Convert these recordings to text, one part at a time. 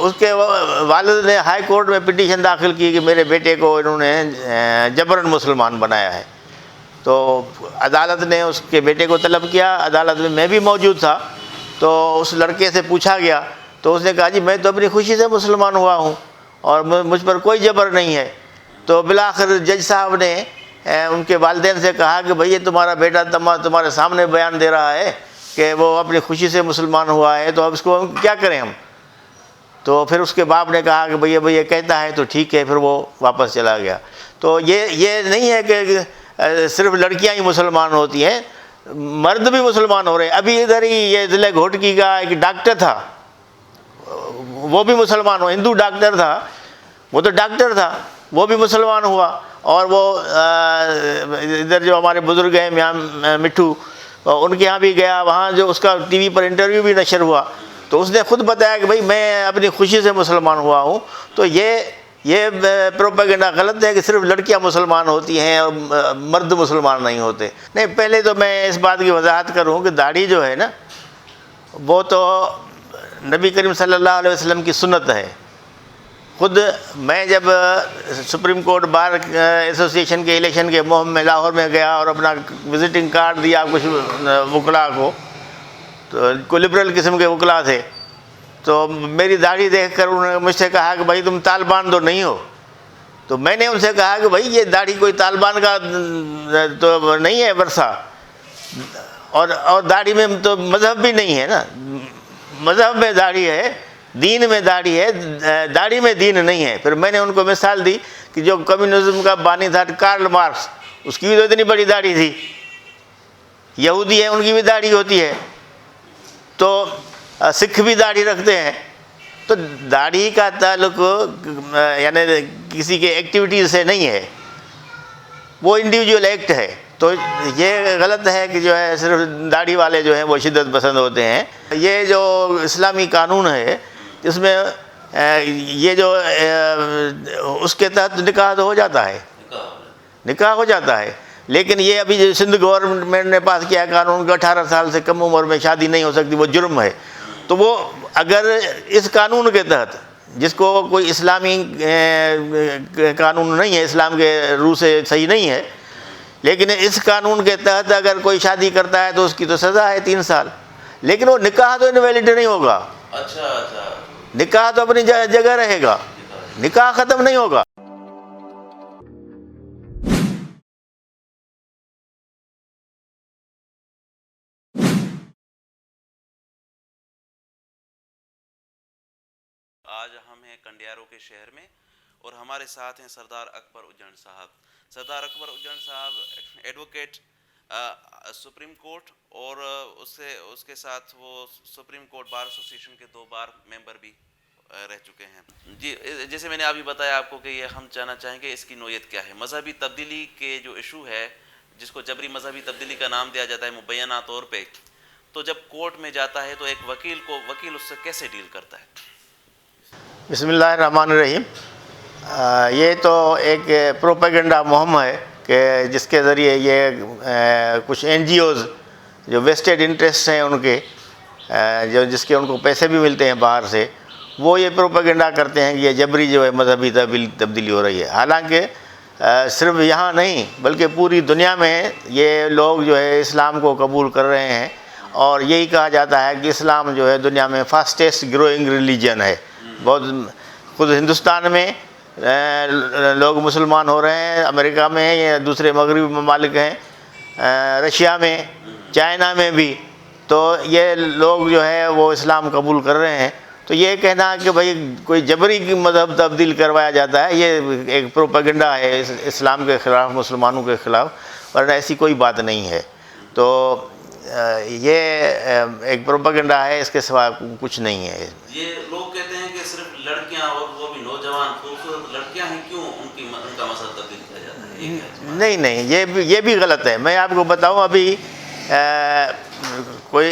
اس کے والد نے ہائی کورٹ میں پٹیشن داخل کی کہ میرے بیٹے کو انہوں نے جبراً مسلمان بنایا ہے. تو عدالت نے اس کے بیٹے کو طلب کیا. عدالت میں بھی موجود تھا. تو اس لڑکے سے پوچھا گیا تو اس نے کہا جی میں تو اپنی خوشی سے مسلمان ہوا ہوں اور مجھ پر کوئی جبر نہیں ہے. تو بالآخر جج صاحب نے ان کے والدین سے کہا کہ بھئی یہ تمہارا بیٹا تمہارے سامنے بیان دے رہا ہے کہ وہ اپنی خوشی سے مسلمان ہوا ہے، تو اب اس کو کیا کریں ہم. تو پھر اس کے باپ نے کہا کہ بھئی یہ کہتا ہے تو ٹھیک ہے، پھر وہ واپس چلا گیا. تو یہ نہیں ہے کہ صرف لڑکیاں ہی مسلمان ہوتی ہیں، مرد بھی مسلمان ہو رہے ہیں. ابھی ادھر ہی یہ ضلع گھوٹکی کا ایک ڈاکٹر تھا، وہ بھی مسلمان ہوا، ہندو ڈاکٹر تھا، وہ تو ڈاکٹر تھا، وہ بھی مسلمان ہوا. اور وہ ادھر جو ہمارے بزرگ ہیں میاں مٹھو، ان کے ہاں بھی گیا، وہاں جو اس کا ٹی وی پر انٹرویو بھی نشر ہوا تو اس نے خود بتایا کہ بھئی میں اپنی خوشی سے مسلمان ہوا ہوں. تو یہ پروپیگنڈا غلط ہے کہ صرف لڑکیاں مسلمان ہوتی ہیں اور مرد مسلمان نہیں ہوتے. نہیں، پہلے تو میں اس بات کی وضاحت کروں کہ داڑھی جو ہے نا، وہ تو نبی کریم صلی اللہ علیہ وسلم کی سنت ہے. خود میں جب سپریم کورٹ بار ایسوسیشن کے الیکشن کے مہم میں لاہور میں گیا اور اپنا وزٹنگ کارڈ دیا کچھ وکلاء کو، تو کوئی لبرل قسم کے وکلاء تھے، تو میری داڑھی دیکھ کر انہوں نے مجھ سے کہا کہ بھائی تم طالبان تو نہیں ہو. تو میں نے ان سے کہا کہ بھائی یہ داڑھی کوئی طالبان کا تو نہیں ہے ورثہ، اور داڑھی میں تو مذہب بھی نہیں ہے نا. مذہب میں داڑھی ہے، دین میں داڑھی ہے، داڑھی میں دین نہیں ہے. پھر میں نے ان کو مثال دی کہ جو کمیونزم کا بانی تھا کارل مارکس، اس کی بھی تو اتنی بڑی داڑھی تھی. یہودی ہیں، ان کی بھی داڑھی ہوتی ہے. تو سکھ بھی داڑھی رکھتے ہیں. تو داڑھی کا تعلق یعنی کسی کے ایکٹیویٹیز سے نہیں ہے، وہ انڈیویجول ایکٹ ہے. تو یہ غلط ہے کہ جو ہے صرف داڑھی والے جو ہیں وہ شدت پسند ہوتے ہیں. یہ جو اسلامی قانون ہے اس میں یہ جو اس کے تحت نکاح تو ہو جاتا ہے، نکاح ہو جاتا ہے. لیکن یہ ابھی جو سندھ گورنمنٹ نے پاس کیا ہے قانون کہ 18 سال سے کم عمر میں شادی نہیں ہو سکتی، وہ جرم ہے. تو وہ اگر اس قانون کے تحت، جس کو کوئی اسلامی قانون نہیں ہے، اسلام کے روح سے صحیح نہیں ہے، لیکن اس قانون کے تحت اگر کوئی شادی کرتا ہے تو اس کی تو سزا ہے 3 سال. لیکن وہ نکاح تو انویلڈ نہیں ہوگا. اچھا نکاح تو اپنی جگہ رہے گا، نکاح ختم نہیں ہوگا. آج ہم ہیں کنڈیارو کے شہر میں اور ہمارے ساتھ ہیں سردار اکبر اجڑ صاحب. سردار اکبر اجڑ صاحب ایڈوکیٹ سپریم کورٹ، اور اس کے ساتھ وہ سپریم کورٹ بار ایسوسیشن کے 2 بار ممبر بھی رہ چکے ہیں. جی، جیسے میں نے ابھی بتایا آپ کو کہ یہ ہم جاننا چاہیں گے اس کی نوعیت کیا ہے. مذہبی تبدیلی کے جو ایشو ہے، جس کو جبری مذہبی تبدیلی کا نام دیا جاتا ہے مبینہ طور پہ، تو جب کورٹ میں جاتا ہے تو ایک وکیل اس سے کیسے ڈیل کرتا ہے؟ بسم اللہ الرحمن الرحیم. یہ تو ایک پروپیگنڈا مہم ہے کہ جس کے ذریعے یہ کچھ NGOز جو ویسٹڈ انٹرسٹ ہیں ان کے، جس کے ان کو پیسے بھی ملتے ہیں باہر سے، وہ یہ پروپیگنڈا کرتے ہیں کہ یہ جبری جو ہے مذہبی تبدیلی ہو رہی ہے. حالانکہ صرف یہاں نہیں بلکہ پوری دنیا میں یہ لوگ جو ہے اسلام کو قبول کر رہے ہیں، اور یہی کہا جاتا ہے کہ اسلام جو ہے دنیا میں فاسٹسٹ گروئنگ ریلیجن ہے. بہت خود ہندوستان میں لوگ مسلمان ہو رہے ہیں، امریکہ میں یا دوسرے مغربی ممالک ہیں، رشیا میں، چائنا میں بھی. تو یہ لوگ جو ہے وہ اسلام قبول کر رہے ہیں. تو یہ کہنا کہ بھئی کوئی جبری کی مذہب تبدیل کروایا جاتا ہے، یہ ایک پروپیگنڈا ہے اسلام کے خلاف، مسلمانوں کے خلاف، ورنہ ایسی کوئی بات نہیں ہے. تو یہ ایک پروپیگنڈا ہے، اس کے سوا کچھ نہیں ہے. یہ لوگ کہتے ہیں کہ صرف لڑکیاں، اور وہ بھی نوجوان خوبصورت لڑکیاں ہیں، کیوں ان کا مذہب تبدیل کیا جاتا ہے؟ نہیں، یہ بھی غلط ہے. میں آپ کو بتاؤں، ابھی کوئی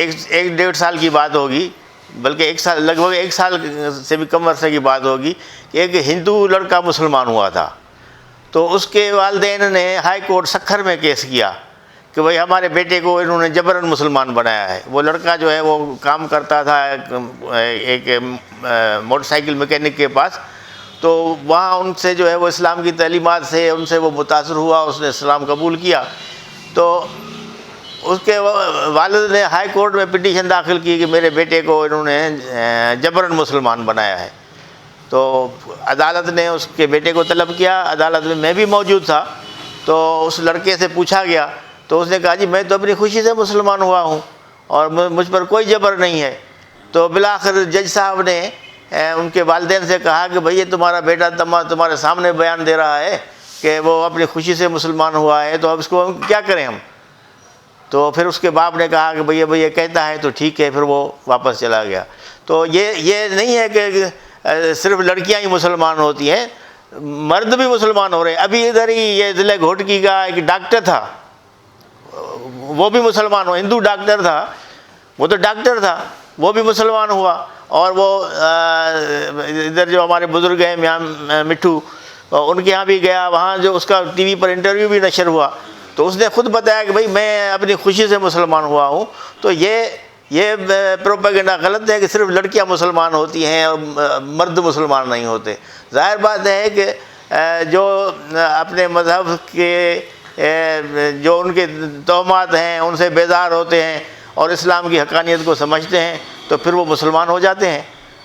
1-1.5 سال کی بات ہوگی، بلکہ 1 سال، لگ بھگ 1 سال سے بھی کم عرصے کی بات ہوگی، کہ ایک ہندو لڑکا مسلمان ہوا تھا. تو اس کے والدین نے ہائی کورٹ سکھر میں کیس کیا کہ کہ بھئی ہمارے بیٹے کو انہوں نے جبراً مسلمان بنایا ہے. وہ لڑکا جو ہے وہ کام کرتا تھا ایک موٹر سائیکل میکینک کے پاس، تو وہاں ان سے جو ہے وہ اسلام کی تعلیمات سے ان سے وہ متاثر ہوا، اس نے اسلام قبول کیا. تو اس کے والد نے ہائی کورٹ میں پٹیشن داخل کی کہ میرے بیٹے کو انہوں نے جبراً مسلمان بنایا ہے. تو عدالت نے اس کے بیٹے کو طلب کیا. عدالت میں بھی موجود تھا. تو اس لڑکے سے پوچھا گیا تو اس نے کہا جی میں تو اپنی خوشی سے مسلمان ہوا ہوں اور مجھ پر کوئی جبر نہیں ہے. تو بالآخر جج صاحب نے ان کے والدین سے کہا کہ بھئی یہ تمہارا بیٹا تمہارے سامنے بیان دے رہا ہے کہ وہ اپنی خوشی سے مسلمان ہوا ہے، تو اب اس کو کیا کریں ہم. تو پھر اس کے باپ نے کہا کہ بھئی یہ کہتا ہے تو ٹھیک ہے، پھر وہ واپس چلا گیا. تو یہ نہیں ہے کہ صرف لڑکیاں ہی مسلمان ہوتی ہیں، مرد بھی مسلمان ہو رہے ہیں. ابھی ادھر ہی یہ ضلع گھوٹکی کا ایک ڈاکٹر تھا، وہ بھی مسلمان ہوا، ہندو ڈاکٹر تھا، وہ تو ڈاکٹر تھا، وہ بھی مسلمان ہوا. اور وہ ادھر جو ہمارے بزرگ ہیں میاں مٹھو، ان کے ہاں بھی گیا، وہاں جو اس کا ٹی وی پر انٹرویو بھی نشر ہوا، تو اس نے خود بتایا کہ بھئی میں اپنی خوشی سے مسلمان ہوا ہوں. تو یہ پروپیگنڈا غلط ہے کہ صرف لڑکیاں مسلمان ہوتی ہیں اور مرد مسلمان نہیں ہوتے. ظاہر بات ہے کہ جو اپنے مذہب کے جو ان کے توہمات ہیں ان سے بیزار ہوتے ہیں اور اسلام کی حقانیت کو سمجھتے ہیں تو پھر وہ مسلمان ہو جاتے ہیں.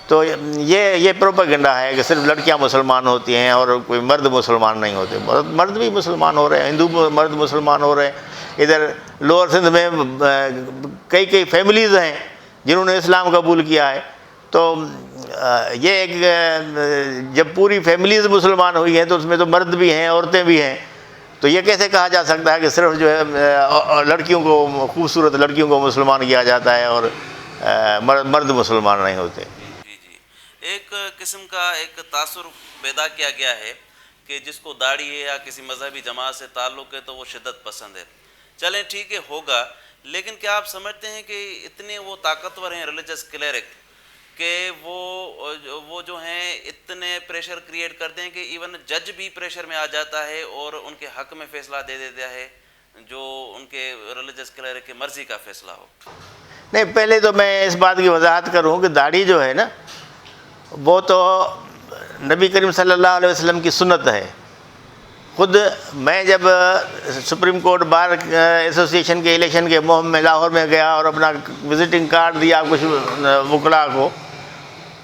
تو یہ پروپیگنڈا ہے کہ صرف لڑکیاں مسلمان ہوتی ہیں اور کوئی مرد مسلمان نہیں ہوتے. مرد بھی مسلمان ہو رہے ہیں، ہندو مرد مسلمان ہو رہے ہیں. ادھر لوور سندھ میں کئی فیملیز ہیں جنہوں نے اسلام قبول کیا ہے. تو یہ ایک جب پوری فیملیز مسلمان ہوئی ہیں تو اس میں تو مرد بھی ہیں، عورتیں بھی ہیں. تو یہ کیسے کہا جا سکتا ہے کہ صرف جو ہے لڑکیوں کو، خوبصورت لڑکیوں کو مسلمان کیا جاتا ہے اور مرد مسلمان نہیں ہوتے. جی ایک قسم کا ایک تاثر پیدا کیا گیا ہے کہ جس کو داڑھی ہے یا کسی مذہبی جماعت سے تعلق ہے تو وہ شدت پسند ہے. چلیں ٹھیک ہے ہوگا، لیکن کیا آپ سمجھتے ہیں کہ اتنے وہ طاقتور ہیں ریلیجس کلیرک کہ وہ جو ہیں اتنے پریشر کریٹ کرتے ہیں کہ ایون جج بھی پریشر میں آ جاتا ہے اور ان کے حق میں فیصلہ دے دیتا ہے جو ان کے ریلیجس کلیرک کی مرضی کا فیصلہ ہو؟ نہیں، پہلے تو میں اس بات کی وضاحت کروں کہ داڑھی جو ہے نا وہ تو نبی کریم صلی اللہ علیہ وسلم کی سنت ہے. خود میں جب سپریم کورٹ بار ایسوسیشن کے الیکشن کے مہم میں لاہور میں گیا اور اپنا وزٹنگ کارڈ دیا کچھ وکلاء کو،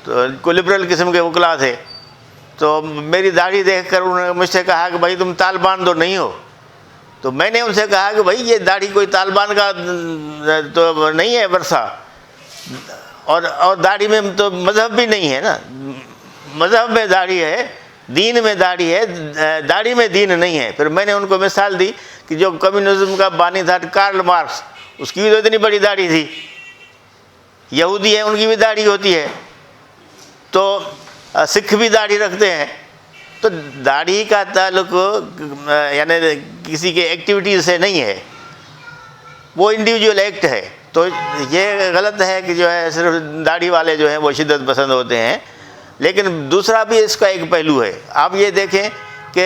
تو کوئی لبرل قسم کے وکلاء تھے، تو میری داڑھی دیکھ کر انہوں نے مجھ سے کہا کہ بھائی تم طالبان تو نہیں ہو. تو میں نے ان سے کہا کہ بھائی یہ داڑھی کوئی طالبان کا تو نہیں ہے ورثہ، اور داڑھی میں تو مذہب بھی نہیں ہے نا. مذہب میں داڑھی ہے، دین میں داڑھی ہے، داڑھی میں دین نہیں ہے. پھر میں نے ان کو مثال دی کہ جو کمیونزم کا بانی تھا کارل مارکس، اس کی بھی تو اتنی بڑی داڑھی تھی. یہودی ہیں ان کی بھی داڑھی ہوتی ہے، تو سکھ بھی داڑھی رکھتے ہیں. تو داڑھی کا تعلق یعنی کسی کے ایکٹیویٹیز سے نہیں ہے، وہ انڈیویجول ایکٹ ہے. تو یہ غلط ہے کہ جو ہے صرف داڑھی والے جو ہیں وہ شدت پسند ہوتے ہیں. لیکن دوسرا بھی اس کا ایک پہلو ہے. آپ یہ دیکھیں کہ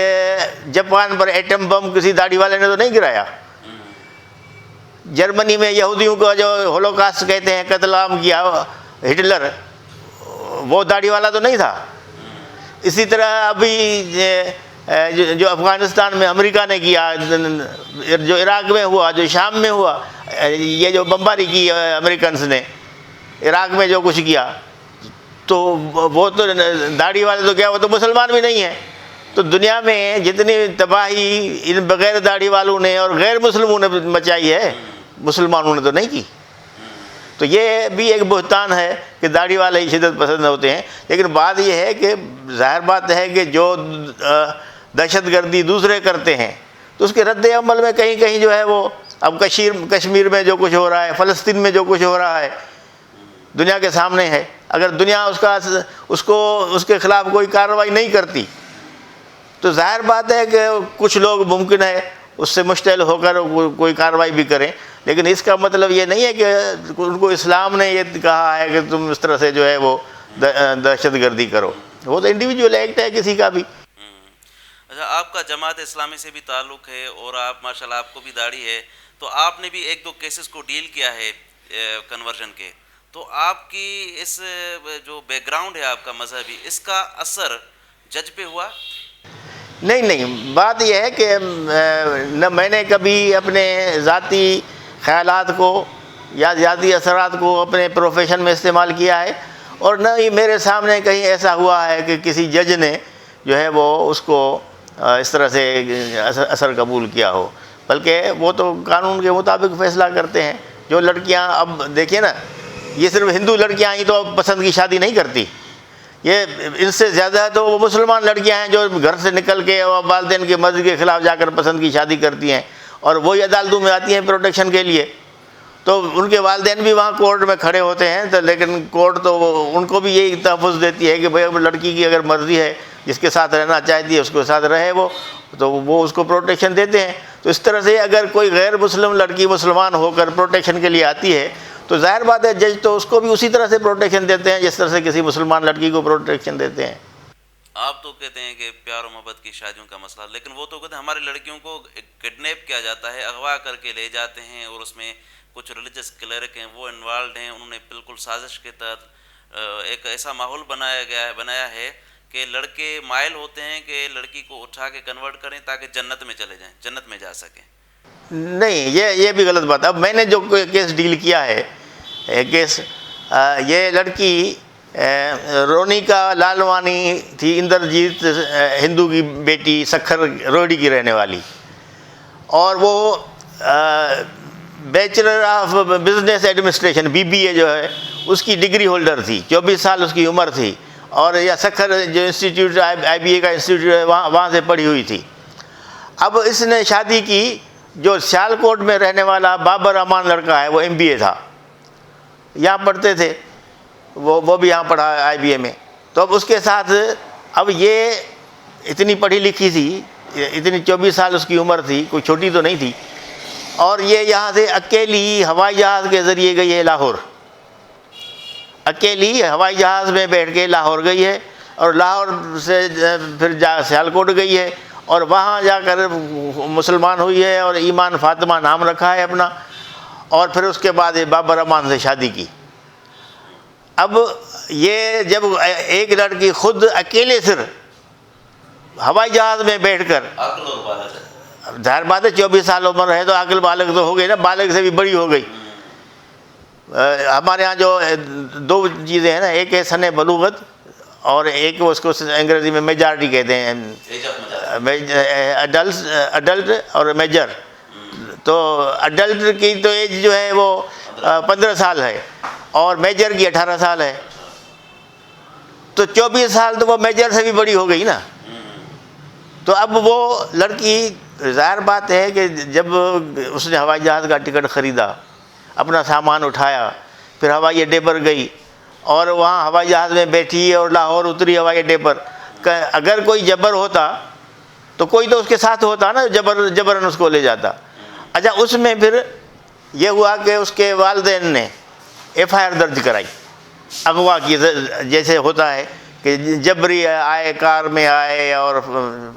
جاپان پر ایٹم بم کسی داڑھی والے نے تو نہیں گرایا. جرمنی میں یہودیوں کو جو ہولوکاسٹ کہتے ہیں، قتل عام کیا ہٹلر، وہ داڑھی والا تو نہیں تھا. اسی طرح ابھی جو افغانستان میں امریکہ نے کیا، جو عراق میں ہوا، جو شام میں ہوا، یہ جو بمباری کی امریکنز نے عراق میں جو کچھ کیا، تو وہ تو داڑھی والے تو کیا، وہ تو مسلمان بھی نہیں ہیں. تو دنیا میں جتنی تباہی ان بغیر داڑھی والوں نے اور غیر مسلموں نے مچائی ہے، مسلمانوں نے تو نہیں کی. تو یہ بھی ایک بہتان ہے کہ داڑھی والے ہی شدت پسند ہوتے ہیں. لیکن بات یہ ہے کہ ظاہر بات ہے کہ جو دہشت گردی دوسرے کرتے ہیں تو اس کے رد عمل میں کہیں کہیں جو ہے وہ اب کشمیر میں جو کچھ ہو رہا ہے، فلسطین میں جو کچھ ہو رہا ہے، دنیا کے سامنے ہے. اگر دنیا اس کے خلاف کوئی کارروائی نہیں کرتی تو ظاہر بات ہے کہ کچھ لوگ ممکن ہے اس سے مشتعل ہو کر کوئی کارروائی بھی کریں. لیکن اس کا مطلب یہ نہیں ہے کہ ان کو اسلام نے یہ کہا ہے کہ تم اس طرح سے جو ہے وہ دہشت گردی کرو. وہ تو انڈیویجول ایکٹ ہے کسی کا بھی. اچھا، آپ کا جماعت اسلامی سے بھی تعلق ہے اور آپ ماشاءاللہ آپ کو بھی داڑھی ہے، تو آپ نے بھی ایک دو کیسز کو ڈیل کیا ہے کنورژن کے، تو آپ کی اس جو بیک گراؤنڈ ہے آپ کا مذہبی، اس کا اثر جج پہ ہوا؟ نہیں، بات یہ ہے کہ نہ میں نے کبھی اپنے ذاتی خیالات کو یا ذاتی اثرات کو اپنے پروفیشن میں استعمال کیا ہے، اور نہ ہی میرے سامنے کہیں ایسا ہوا ہے کہ کسی جج نے جو ہے وہ اس کو اس طرح سے اثر قبول کیا ہو، بلکہ وہ تو قانون کے مطابق فیصلہ کرتے ہیں۔ جو لڑکیاں، اب دیکھیے نا، یہ صرف ہندو لڑکیاں ہی تو پسند کی شادی نہیں کرتی، یہ ان سے زیادہ تو وہ مسلمان لڑکیاں ہیں جو گھر سے نکل کے اور والدین کی مرضی کے خلاف جا کر پسند کی شادی کرتی ہیں، اور وہی عدالتوں میں آتی ہیں پروٹیکشن کے لیے۔ تو ان کے والدین بھی وہاں کورٹ میں کھڑے ہوتے ہیں، تو لیکن کورٹ تو ان کو بھی یہی تحفظ دیتی ہے کہ بھئی اب لڑکی کی اگر مرضی ہے، جس کے ساتھ رہنا چاہتی ہے اس کے ساتھ رہے وہ، تو وہ اس کو پروٹیکشن دیتے ہیں۔ تو اس طرح سے اگر کوئی غیر مسلم لڑکی مسلمان ہو کر پروٹیکشن کے لیے آتی ہے تو ظاہر بات ہے جج تو اس کو بھی اسی طرح سے پروٹیکشن دیتے ہیں جس طرح سے کسی مسلمان لڑکی کو پروٹیکشن دیتے ہیں۔ آپ تو کہتے ہیں کہ پیار و محبت کی شادیوں کا مسئلہ، لیکن وہ تو کہتے ہیں ہماری لڑکیوں کو کڈنیپ کیا جاتا ہے، اغوا کر کے لے جاتے ہیں، اور اس میں کچھ ریلیجس کلرک ہیں وہ انوالوڈ ہیں، انہوں نے بالکل سازش کے تحت ایک ایسا ماحول بنایا ہے کہ لڑکے مائل ہوتے ہیں کہ لڑکی کو اٹھا کے کنورٹ کریں تاکہ جنت میں چلے جائیں، جنت میں جا سکیں۔ نہیں، یہ بھی غلط بات ہے۔ اب میں نے جو کیس ڈیل کیا ہے، کیس یہ لڑکی رونیکا لالوانی تھی، اندرجیت ہندو کی بیٹی، سکھر روڈی کی رہنے والی، اور وہ bachelor of business administration BBA جو ہے اس کی ڈگری ہولڈر تھی، 24 سال اس کی عمر تھی، اور یا سکھر جو انسٹیٹیوٹ IBA کا انسٹیٹیوٹ ہے وہاں سے پڑھی ہوئی تھی۔ اب اس نے شادی کی، جو سیالکوٹ میں رہنے والا بابر امان لڑکا ہے وہ MBA تھا، یہاں پڑھتے تھے، وہ بھی یہاں پڑھا IBA میں، تو اب اس کے ساتھ، اب یہ اتنی پڑھی لکھی تھی، اتنی 24 سال اس کی عمر تھی، کوئی چھوٹی تو نہیں تھی، اور یہ یہاں سے اکیلی ہوائی جہاز کے ذریعے گئی ہے لاہور، اکیلی ہوائی جہاز میں بیٹھ کے لاہور گئی ہے، اور لاہور سے پھر سیالکوٹ گئی ہے، اور وہاں جا کر مسلمان ہوئی ہے، اور ایمان فاطمہ نام رکھا ہے اپنا، اور پھر اس کے بعد بابر امان سے شادی کی۔ اب یہ جب ایک لڑکی خود اکیلے صرف ہوائی جہاز میں بیٹھ کر، عقل اور بالغ، ظاہر بات ہے 24 سال عمر ہے تو عقل بالغ تو ہو گئی نا، بالغ سے بھی بڑی ہو گئی۔ ہمارے ہاں جو دو چیزیں ہیں نا، ایک ہے سن بلوغت، اور ایک اس کو انگریزی میں میجارٹی کہتے ہیں، اڈلٹ اور میجر۔ تو اڈلٹ کی تو ایج جو ہے وہ 15 سال ہے، اور میجر کی 18 سال ہے، تو 24 سال تو وہ میجر سے بھی بڑی ہو گئی نا۔ تو اب وہ لڑکی، ظاہر بات ہے کہ جب اس نے ہوائی جہاز کا ٹکٹ خریدا، اپنا سامان اٹھایا، پھر ہوائی اڈے پر گئی، اور وہاں ہوائی جہاز میں بیٹھی اور لاہور اتری ہوائی اڈے پر، اگر کوئی جبر ہوتا تو کوئی تو اس کے ساتھ ہوتا نا، جبرن اس کو لے جاتا۔ اچھا، اس میں پھر یہ ہوا کہ اس کے والدین نے FIR درج کرائی اغوا کی، جیسے ہوتا ہے کہ جبری آئے، کار میں آئے، اور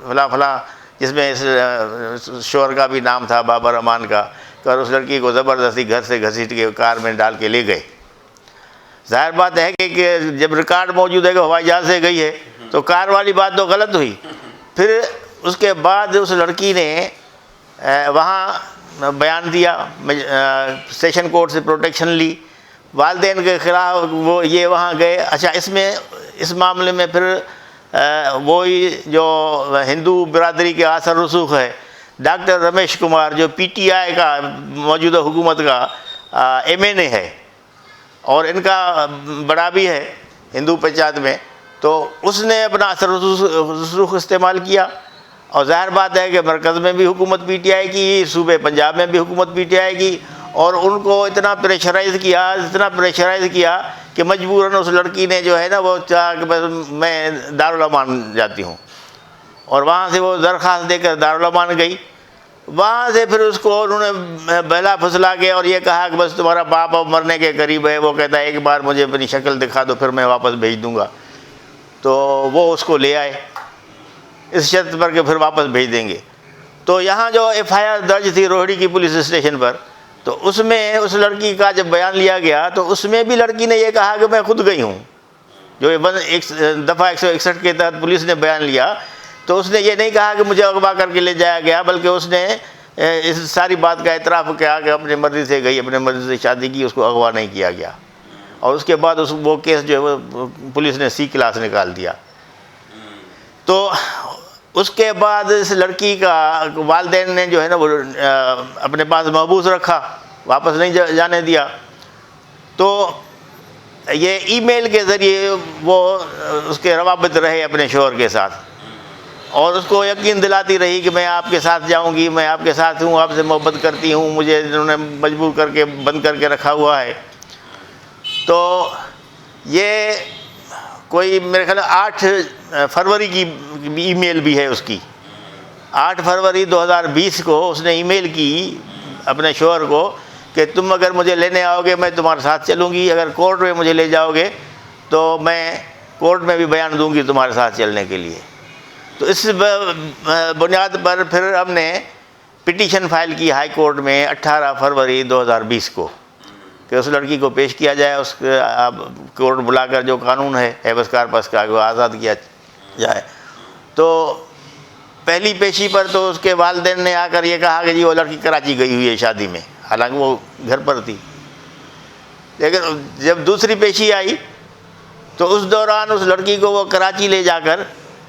فلاں فلاں، جس میں اس شوہر کا بھی نام تھا بابر امان کا، اور اس لڑکی کو زبردستی گھر سے گھسیٹ کے کار میں ڈال کے لے گئے۔ ظاہر بات ہے کہ جب ریکارڈ موجود ہے کہ ہوائی جہاز سے گئی ہے تو کار والی بات تو غلط ہوئی۔ پھر اس کے بعد اس لڑکی نے وہاں بیان دیا، سیشن کورٹ سے پروٹیکشن لی، والدین کے خلاف وہ یہ وہاں گئے۔ اچھا، اس معاملے میں پھر وہی جو ہندو برادری کے اثر رسوخ ہے، ڈاکٹر رمیش کمار جو PTI کا موجودہ حکومت کا MNA ہے، اور ان کا بڑا بھی ہے ہندو پنچایت میں، تو اس نے اپنا اثر رسوخ استعمال کیا، اور ظاہر بات ہے کہ مرکز میں بھی حکومت PTI کی، صوبے پنجاب میں بھی حکومت PTI کی، اور ان کو اتنا پریشرائز کیا کہ مجبوراً اس لڑکی نے جو ہے نا وہ چاہا کہ بس میں دارالعمان جاتی ہوں، اور وہاں سے وہ درخواست دے کر دارالعمان گئی۔ وہاں سے پھر اس کو انہوں نے بہلا پھسلا کے اور یہ کہا کہ بس تمہارا باپ اب مرنے کے قریب ہے، وہ کہتا ہے ایک بار مجھے اپنی شکل دکھا دو پھر میں واپس بھیج دوں گا۔ تو وہ اس کو لے آئے، اس شرط پر کہ پھر واپس بھیج دیں گے. تو یہاں جو ایف آئی آر درج تھی روہڑی کی پولیس اسٹیشن پر، تو اس میں اس لڑکی کا جب بیان لیا گیا تو اس میں بھی لڑکی نے یہ کہا کہ میں خود گئی ہوں. جو دفعہ 161 کے تحت پولیس نے بیان لیا تو اس نے یہ نہیں کہا کہ مجھے اغوا کر کے لے جایا گیا، بلکہ اس نے اس ساری بات کا اعتراف کیا کہ اپنے مرضی سے گئی، اپنے مرضی سے شادی کی، اس کو اغوا نہیں کیا گیا. اور اس کے بعد وہ کیس جو ہے وہ پولیس نے سی کلاس نکال دیا. تو اس کے بعد اس لڑکی کا والدین نے جو ہے نا وہ اپنے پاس محبوس رکھا، واپس نہیں جانے دیا. تو یہ ای میل کے ذریعے وہ اس کے روابط رہے اپنے شوہر کے ساتھ، اور اس کو یقین دلاتی رہی کہ میں آپ کے ساتھ جاؤں گی، میں آپ کے ساتھ ہوں، آپ سے محبت کرتی ہوں، مجھے انہوں نے مجبور کر کے بند کر کے رکھا ہوا ہے. تو یہ کوئی میرے خیال 8 فروری کی ای میل بھی ہے اس کی. 8 فروری 2020 کو اس نے ای میل کی اپنے شوہر کو کہ تم اگر مجھے لینے آؤ گے میں تمہارے ساتھ چلوں گی، اگر کورٹ میں مجھے لے جاؤ گے تو میں کورٹ میں بھی بیان دوں گی تمہارے ساتھ چلنے کے لیے. تو اس بنیاد پر پھر ہم نے پٹیشن فائل کی ہائی کورٹ میں 18 فروری 2020 کو کہ اس لڑکی کو پیش کیا جائے، اس کورٹ بلا کر جو قانون ہے ہیبس کارپس کا وہ آزاد کیا جائے. تو پہلی پیشی پر تو اس کے والدین نے آ کر یہ کہا کہ جی وہ لڑکی کراچی گئی ہوئی ہے شادی میں، حالانکہ وہ گھر پر تھی. لیکن جب دوسری پیشی آئی تو اس دوران اس لڑکی کو وہ کراچی لے جا کر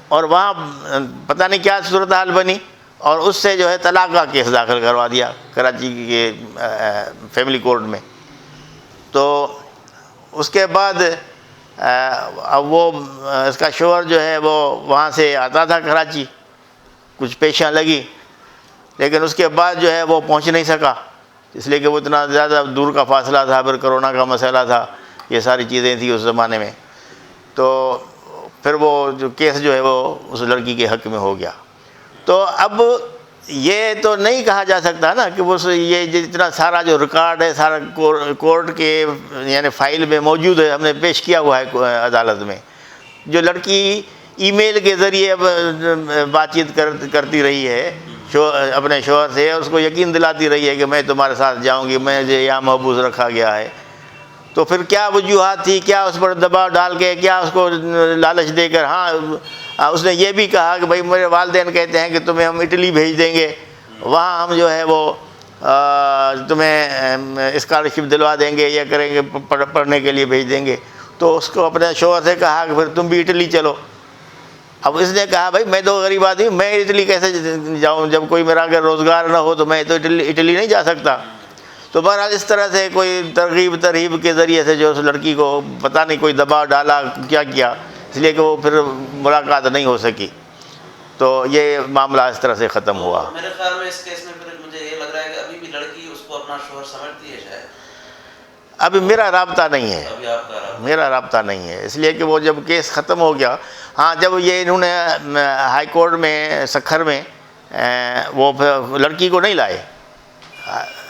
اور وہاں پتہ نہیں کیا صورتحال بنی اور اس سے جو ہے طلاق کا کیس داخل کروا دیا کراچی کے فیملی کورٹ میں. تو اس کے بعد اب وہ اس کا شوہر جو ہے وہ وہاں سے آتا تھا کراچی، کچھ پیشیاں لگی، لیکن اس کے بعد جو ہے وہ پہنچ نہیں سکا، اس لیے کہ وہ اتنا زیادہ دور کا فاصلہ تھا، پھر کرونا کا مسئلہ تھا، یہ ساری چیزیں تھیں اس زمانے میں. تو پھر وہ جو کیس جو ہے وہ اس لڑکی کے حق میں ہو گیا. تو اب یہ تو نہیں کہا جا سکتا نا کہ وہ یہ جتنا سارا جو ریکارڈ ہے سارا کورٹ کے یعنی فائل میں موجود ہے، ہم نے پیش کیا ہوا ہے عدالت میں. جو لڑکی ای میل کے ذریعے بات چیت کرتی رہی ہے اپنے شوہر سے، اس کو یقین دلاتی رہی ہے کہ میں تمہارے ساتھ جاؤں گی، مجھے یہاں محبوس رکھا گیا ہے. تو پھر کیا وجوہات تھی، کیا اس پر دباؤ ڈال کے، کیا اس کو لالچ دے کر. ہاں اس نے یہ بھی کہا کہ بھائی میرے والدین کہتے ہیں کہ تمہیں ہم اٹلی بھیج دیں گے، وہاں ہم جو ہے وہ تمہیں اسکالرشپ دلوا دیں گے، یہ کریں گے، پڑھنے کے لیے بھیج دیں گے. تو اس کو اپنے شوہر سے کہا کہ پھر تم بھی اٹلی چلو. اب اس نے کہا بھائی میں تو غریب آدمی ہوں، میں اٹلی کیسے جاؤں، جب کوئی میرا اگر روزگار نہ ہو تو میں تو اٹلی نہیں جا سکتا. تو بہرحال اس طرح سے کوئی ترغیب کے ذریعے سے جو اس لڑکی کو پتہ نہیں کوئی دباؤ ڈالا کیا، اس لیے کہ وہ پھر ملاقات نہیں ہو سکی. تو یہ معاملہ اس طرح سے ختم ہوا. میرے خیال میں اس کیس میں پھر مجھے یہ لگ رہا ہے کہ ابھی بھی لڑکی اس کو اپنا شوہر سمجھتی ہے شاید. ابھی میرا رابطہ نہیں ہے، ابھی آپ کا میرا رابطہ نہیں ہے، اس لیے کہ وہ جب کیس ختم ہو گیا. ہاں جب یہ انہوں نے ہائی کورٹ میں سکھر میں وہ لڑکی کو نہیں لائے،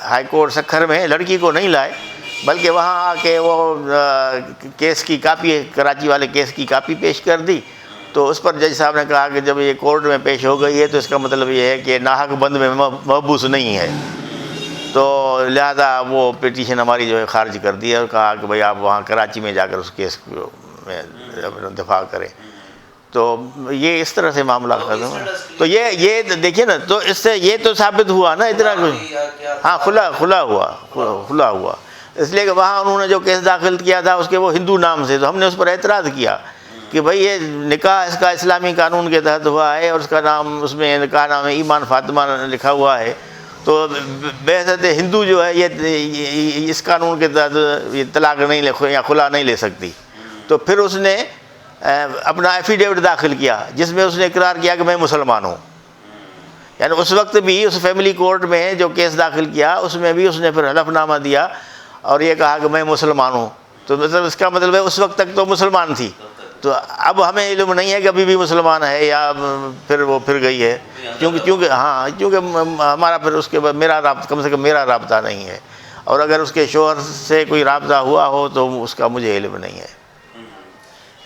ہائی کورٹ سکھر میں لڑکی کو نہیں لائے، بلکہ وہاں آ کے وہ کیس کی کاپی، کراچی والے کیس کی کاپی پیش کر دی. تو اس پر جج صاحب نے کہا کہ جب یہ کورٹ میں پیش ہو گئی ہے تو اس کا مطلب یہ ہے کہ ناحق بند میں محبوس نہیں ہے. تو لہذا وہ پٹیشن ہماری جو ہے خارج کر دی اور کہا کہ بھائی آپ وہاں کراچی میں جا کر اس کیس میں دفاع کریں. تو یہ اس طرح سے معاملہ ختم ہے. تو یہ دیکھیے نا، تو اس سے یہ تو ثابت ہوا نا اتنا کچھ. ہاں کھلا ہوا اس لیے کہ وہاں انہوں نے جو کیس داخل کیا تھا اس کے وہ ہندو نام سے، تو ہم نے اس پر اعتراض کیا کہ بھائی یہ نکاح اس کا اسلامی قانون کے تحت ہوا ہے اور اس کا نام، اس میں نکاح نام ایمان فاطمہ لکھا ہوا ہے. تو بحثت ہندو جو ہے یہ اس قانون کے تحت یہ طلاق نہیں لے یا خلا نہیں لے سکتی. تو پھر اس نے اپنا ایفیڈیوٹ داخل کیا جس میں اس نے اقرار کیا کہ میں مسلمان ہوں. یعنی اس وقت بھی اس فیملی کورٹ میں جو کیس داخل کیا اس میں بھی اس نے پھر حلف نامہ دیا اور یہ کہا کہ میں مسلمان ہوں. تو مطلب اس کا مطلب ہے اس وقت تک تو مسلمان تھی. تو اب ہمیں علم نہیں ہے کہ ابھی بھی مسلمان ہے یا پھر وہ پھر گئی ہے، کیونکہ ہمارا پھر اس کے بعد میرا رابطہ، کم سے کم میرا رابطہ نہیں ہے، اور اگر اس کے شوہر سے کوئی رابطہ ہوا ہو تو اس کا مجھے علم نہیں ہے.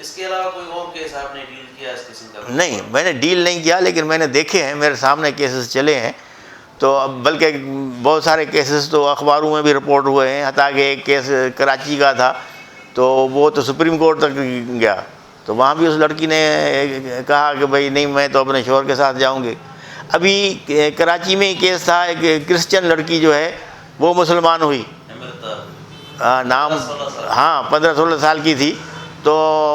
اس کے علاوہ کوئی اور کیس آپ نے ڈیل کیا کیا اس قسم کا؟ نہیں، میں نے ڈیل نہیں کیا، لیکن میں نے دیکھے ہیں، میرے سامنے کیسز چلے ہیں. تو اب بلکہ بہت سارے کیسز تو اخباروں میں بھی رپورٹ ہوئے ہیں، حتیٰ کہ ایک کیس کراچی کا تھا تو وہ تو سپریم کورٹ تک گیا. تو وہاں بھی اس لڑکی نے کہا کہ بھائی نہیں، میں تو اپنے شوہر کے ساتھ جاؤں گی. ابھی کراچی میں کیس تھا، ایک کرسچن لڑکی جو ہے وہ مسلمان ہوئی، نام 15-16 سال کی تھی. تو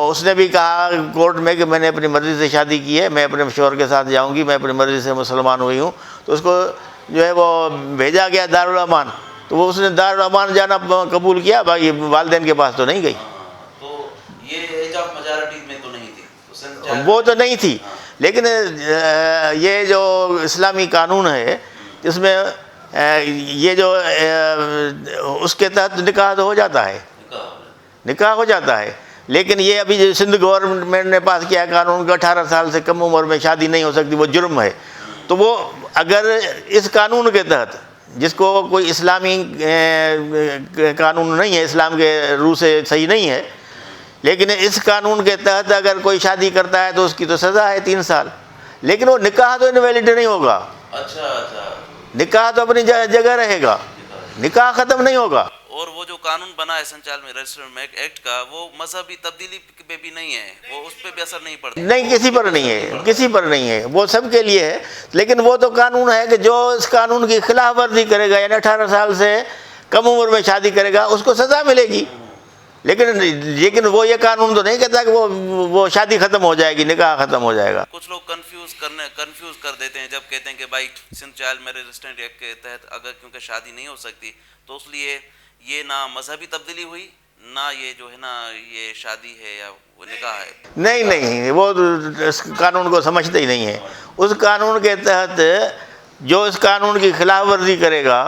اس نے بھی کہا کورٹ میں کہ میں نے اپنی مرضی سے شادی کی ہے، میں اپنے شوہر کے ساتھ جاؤں گی، میں اپنی مرضی سے مسلمان ہوئی ہوں. تو اس کو جو ہے وہ بھیجا گیا دارالامان. تو وہ اس نے دارالامان جانا قبول کیا، باقی والدین کے پاس تو نہیں گئی. تو یہ ایج آف میجارٹی میں تو نہیں تھی، وہ تو نہیں تھی. لیکن یہ جو اسلامی قانون ہے اس میں یہ جو اس کے تحت نکاح تو ہو جاتا ہے، نکاح ہو جاتا ہے. لیکن یہ ابھی جو سندھ گورنمنٹ نے پاس کیا ہے قانون کا 18 سال سے کم عمر میں شادی نہیں ہو سکتی، وہ جرم ہے. تو وہ اگر اس قانون کے تحت، جس کو کوئی اسلامی قانون نہیں ہے، اسلام کے روح سے صحیح نہیں ہے، لیکن اس قانون کے تحت اگر کوئی شادی کرتا ہے تو اس کی تو سزا ہے 3 سال. لیکن وہ نکاح تو انویلڈ نہیں ہوگا، اچھا نکاح تو اپنی جگہ رہے گا، نکاح ختم نہیں ہوگا. اور وہ جو قانون بنا ہے سنچال میں رجسٹرڈ ایکٹ کا، وہ مذہبی تبدیلی پہ بھی نہیں ہے، وہ اس پہ بھی اثر نہیں پڑتا. نہیں، کسی پر نہیں ہے، کسی پر نہیں ہے، وہ سب کے لیے ہے. لیکن وہ تو قانون ہے کہ جو اس قانون کی خلاف ورزی کرے گا، یعنی 18 سال سے کم عمر میں شادی کرے گا، اس کو سزا ملے گی. لیکن وہ یہ قانون تو نہیں کہتا کہ وہ شادی ختم ہو جائے گی، نکاح ختم ہو جائے گا. کچھ لوگ کنفیوز کر دیتے ہیں جب کہتے ہیں کہ بھائی Sindh child marriage registered act کے تحت اگر کیونکہ شادی نہیں ہو سکتی تو اس لیے یہ نہ مذہبی تبدیلی ہوئی، نہ یہ جو ہے نا یہ شادی ہے یا وہ نکاح ہے. نہیں، وہ اس قانون کو سمجھتے ہی نہیں ہیں. اس قانون کے تحت جو اس قانون کی خلاف ورزی کرے گا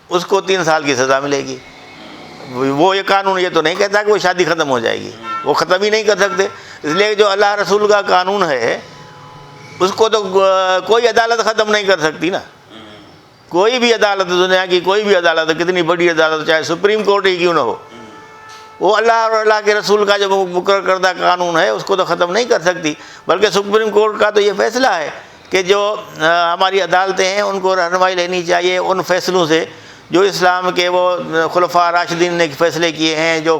اس کو 3 سال کی سزا ملے گی. وہ یہ قانون یہ تو نہیں کہتا کہ وہ شادی ختم ہو جائے گی، وہ ختم ہی نہیں کر سکتے. اس لیے جو اللہ رسول کا قانون ہے اس کو تو کوئی عدالت ختم نہیں کر سکتی نا. کوئی بھی عدالت، دنیا کی کوئی بھی عدالت، کتنی بڑی عدالت، چاہے سپریم کورٹ ہی کیوں نہ ہو، وہ اللہ اور اللہ کے رسول کا جو مقرر کردہ قانون ہے اس کو تو ختم نہیں کر سکتی. بلکہ سپریم کورٹ کا تو یہ فیصلہ ہے کہ جو ہماری عدالتیں ہیں ان کو رہنمائی لینی چاہیے ان فیصلوں سے جو اسلام کے وہ خلفاء راشدین نے فیصلے کیے ہیں، جو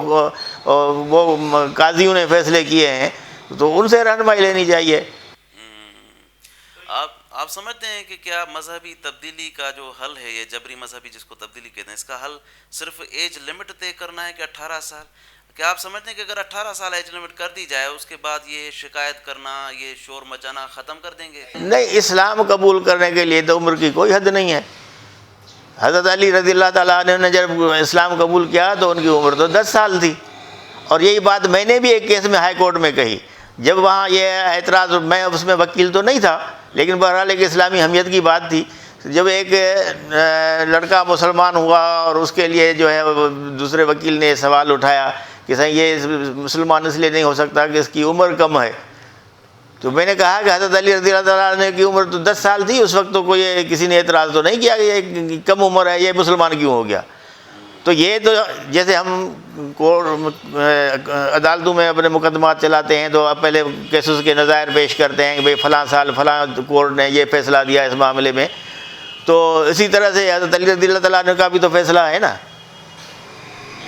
وہ قاضیوں نے فیصلے کیے ہیں، تو ان سے رہنمائی لینی چاہیے. آپ سمجھتے ہیں کہ کیا مذہبی تبدیلی کا جو حل ہے، یہ جبری مذہبی جس کو تبدیلی کہتے ہیں، اس کا حل صرف ایج لمٹ طے کرنا ہے کہ 18 سال؟ کیا آپ سمجھتے ہیں کہ اگر 18 سال ایج لمٹ کر دی جائے اس کے بعد یہ شکایت کرنا، یہ شور مچانا ختم کر دیں گے؟ نہیں، اسلام قبول کرنے کے لیے تو عمر کی کوئی حد نہیں ہے. حضرت علی رضی اللہ تعالیٰ عنہ نے جب اسلام قبول کیا تو ان کی عمر تو 10 سال تھی. اور یہی بات میں نے بھی ایک کیس میں ہائی کورٹ میں کہی، جب وہاں یہ اعتراض، میں اس میں وکیل تو نہیں تھا لیکن بہرحال ایک اسلامی اہمیت کی بات تھی. جب ایک لڑکا مسلمان ہوا اور اس کے لیے جو ہے دوسرے وکیل نے سوال اٹھایا کہ صحیح یہ مسلمان اس لیے نہیں ہو سکتا کہ اس کی عمر کم ہے، تو میں نے کہا کہ حضرت علی رضی اللہ تعالیٰ عنہ کی عمر تو 10 سال تھی اس وقت، تو کوئی کسی نے اعتراض تو نہیں کیا کہ یہ کم عمر ہے، یہ مسلمان کیوں ہو گیا. تو یہ تو جیسے ہم عدالتوں میں اپنے مقدمات چلاتے ہیں تو اب پہلے کیسز کے نظائر پیش کرتے ہیں کہ بھئی فلاں سال فلاں کورٹ نے یہ فیصلہ دیا اس معاملے میں. تو اسی طرح سے حضرت علی رضی اللہ تعالیٰ عنہ کا بھی تو فیصلہ ہے نا،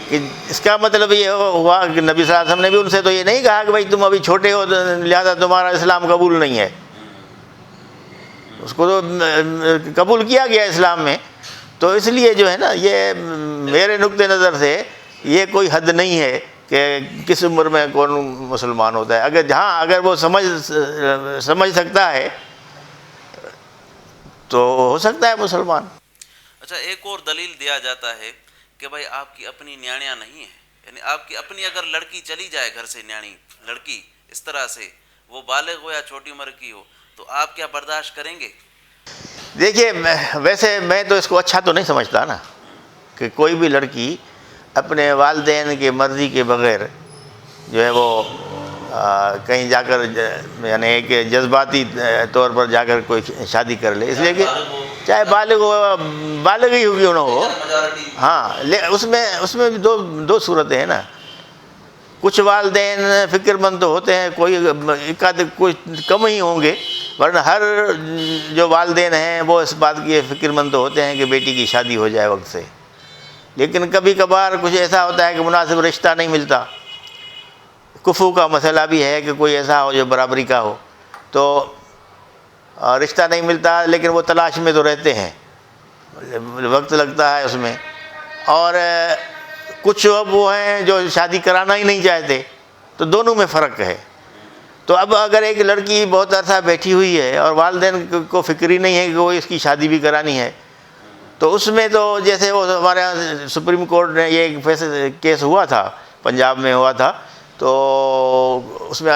کہ اس کا مطلب یہ ہوا کہ نبی صلی اللہ علیہ وسلم نے بھی ان سے تو یہ نہیں کہا کہ بھائی تم ابھی چھوٹے ہو لہذا تمہارا اسلام قبول نہیں ہے. اس کو تو قبول کیا گیا اسلام میں. تو اس لیے جو ہے نا یہ میرے نقطۂ نظر سے یہ کوئی حد نہیں ہے کہ کس عمر میں کون مسلمان ہوتا ہے. اگر وہ سمجھ سکتا ہے تو ہو سکتا ہے مسلمان. اچھا، ایک اور دلیل دیا جاتا ہے کہ بھائی آپ کی اپنی نیاڑیاں نہیں ہیں، یعنی آپ کی اپنی اگر لڑکی چلی جائے گھر سے، نیاڑی لڑکی اس طرح سے، وہ بالغ ہو یا چھوٹی عمر کی ہو، تو آپ کیا برداشت کریں گے؟ دیکھیے، ویسے میں تو اس کو اچھا تو نہیں سمجھتا نا کہ کوئی بھی لڑکی اپنے والدین کی مرضی کے بغیر جو ہے وہ کہیں جا کر یعنی ایک جذباتی طور پر جا کر کوئی شادی کر لے، اس لیے کہ چاہے بالغ ہی کیوں نہ ہو. ہاں، اس میں بھی دو صورتیں ہیں نا. کچھ والدین فکر مند تو ہوتے ہیں، کوئی ایک آدھ کوئی کم ہی ہوں گے، ورنہ ہر جو والدین ہیں وہ اس بات کی فکر مند تو ہوتے ہیں کہ بیٹی کی شادی ہو جائے وقت سے. لیکن کبھی کبھار کچھ ایسا ہوتا ہے کہ مناسب رشتہ نہیں ملتا. کفو کا مسئلہ بھی ہے کہ کوئی ایسا ہو جو برابری کا ہو، تو رشتہ نہیں ملتا، لیکن وہ تلاش میں تو رہتے ہیں، وقت لگتا ہے اس میں. اور کچھ اب وہ ہیں جو شادی کرانا ہی نہیں چاہتے، تو دونوں میں فرق ہے. تو اب اگر ایک لڑکی بہت عرصہ بیٹھی ہوئی ہے اور والدین کو فکر ہی نہیں ہے کہ وہ اس کی شادی بھی کرانی ہے، تو اس میں تو جیسے وہ ہمارے یہاں سپریم کورٹ نے یہ ایک کیس ہوا تھا، پنجاب میں ہوا تھا، تو اس میں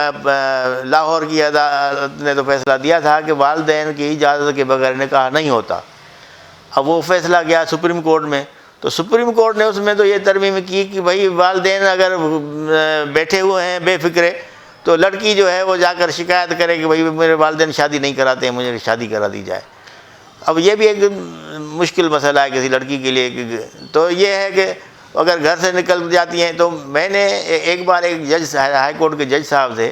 لاہور کی عدالت نے تو فیصلہ دیا تھا کہ والدین کی اجازت کے بغیر نکاح نہیں ہوتا. اب وہ فیصلہ گیا سپریم کورٹ میں، تو سپریم کورٹ نے اس میں تو یہ ترمیم کی کہ بھائی والدین اگر بیٹھے ہوئے ہیں بے فکرے، تو لڑکی جو ہے وہ جا کر شکایت کرے کہ بھائی میرے والدین شادی نہیں کراتے ہیں، مجھے شادی کرا دی جائے. اب یہ بھی ایک مشکل مسئلہ ہے کسی لڑکی کے لیے. تو یہ ہے کہ اگر گھر سے نکل جاتی ہیں، تو میں نے ایک بار ایک جج ہائی کورٹ کے جج صاحب تھے،